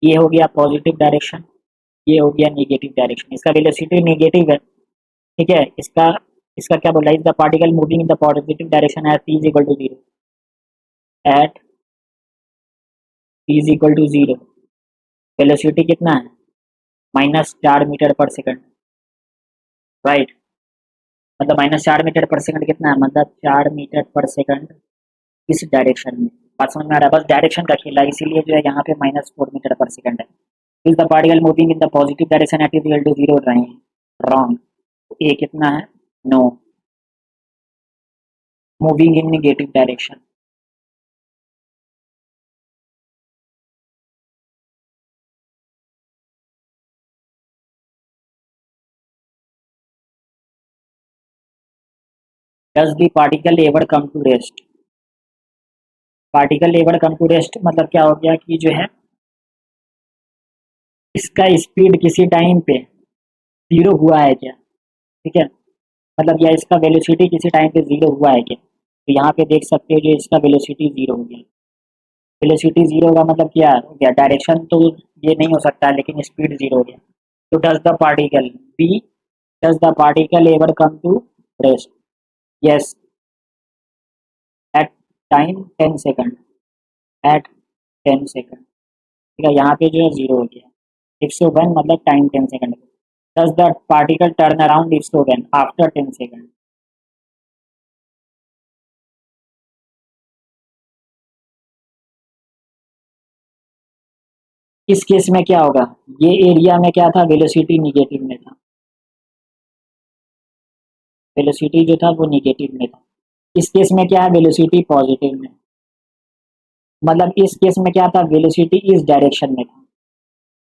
ये हो गया पॉजिटिव डायरेक्शन, ये हो गया नेगेटिव डायरेक्शन, इसका वेलोसिटी नेगेटिव है। ठीक है, इसका इसका क्या बोला, is the particle moving in the positive direction at t is equal to 0, at t is equal to 0, velocity कितना है, -4 मीटर पर सेकंड, राइट। मतलब -4 मीटर पर सेकंड कितना है, मतलब 4 मीटर पर सेकंड इस डायरेक्शन में। बात समझ में आ रहा है, बस डायरेक्शन का खेला है, इसीलिए जो है यहाँ पे -4 मीटर पर सेकंड है। Is the particle moving in the positive direction at equal to 0 रहे हैं, रॉन्ग। ए कितना है, no, moving in negative direction. Does the particle ever come to rest, particle ever come to rest मतलब क्या हो गया कि जो है इसका स्पीड किसी टाइम पे 0 हुआ है क्या। ठीक है, मतलब या इसका वेलोसिटी किसी टाइम पे 0 हुआ है क्या, तो यहाँ पे देख सकते हो जो इसका वेलोसिटी 0 हो गया। वेलोसिटी 0 का मतलब क्या हो गया, डायरेक्शन तो ये नहीं हो सकता लेकिन स्पीड 0 हो गया। तो does the particle be, does the particle ever come to rest, yes, at time 10 second, at 10 second. ठीक है, यहाँ पे जो है 0 हो गया। इफ सो व्हेन मतलब time 10 second. Does the particle turn around if so when after 10 second. इस केस में क्या होगा, ये एरिया में क्या था, वेलोसिटी निगेटिव में था, वेलोसिटी जो था वो निगेटिव में था। इस केस में क्या है, वेलोसिटी पॉजिटिव में, मतलब इस केस में क्या था, वेलोसिटी इस डायरेक्शन में था।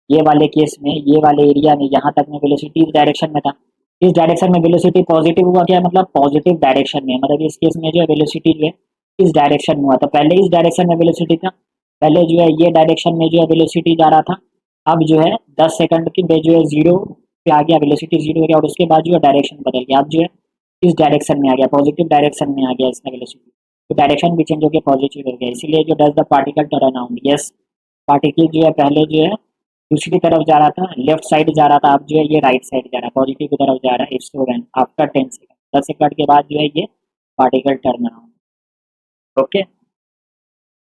ये वाले केस में, ये वाले एरिया में, यहाँ तक में वेलोसिटी इस डायरेक्शन में था। इस डायरेक्शन में वेलोसिटी पॉजिटिव हुआ क्या, मतलब पॉजिटिव डायरेक्शन में, मतलब इस केस में जो है वेलोसिटी जो है इस डायरेक्शन में हुआ था। पहले इस डायरेक्शन में वेलोसिटी था, पहले जो है ये डायरेक्शन में जो है वेलोसिटी जा रहा था। अब जो है 10 सेकंड की में जो है 0 पे आ गया, वेलोसिटी 0 हो गया, और उसके बाद जो है डायरेक्शन बदल गया, अब जो है इस डायरेक्शन में आ गया, पॉजिटिव डायरेक्शन में आ गया इसका वेलोसिटी, तो डायरेक्शन भी चेंज हो गया, पॉजिटिव हो गया। इसीलिए जो does the particle turn around, yes, particle जो है पहले जो है दूसरी तरफ जा रहा था, लेफ्ट साइड जा रहा था, अब जो है ये राइट साइड जा रहा है, पॉजिटिव की तरफ जा रहा है। If so when after 10 second, 10 second के बाद जो है ये पार्टिकल टर्न अराउंड। ओके।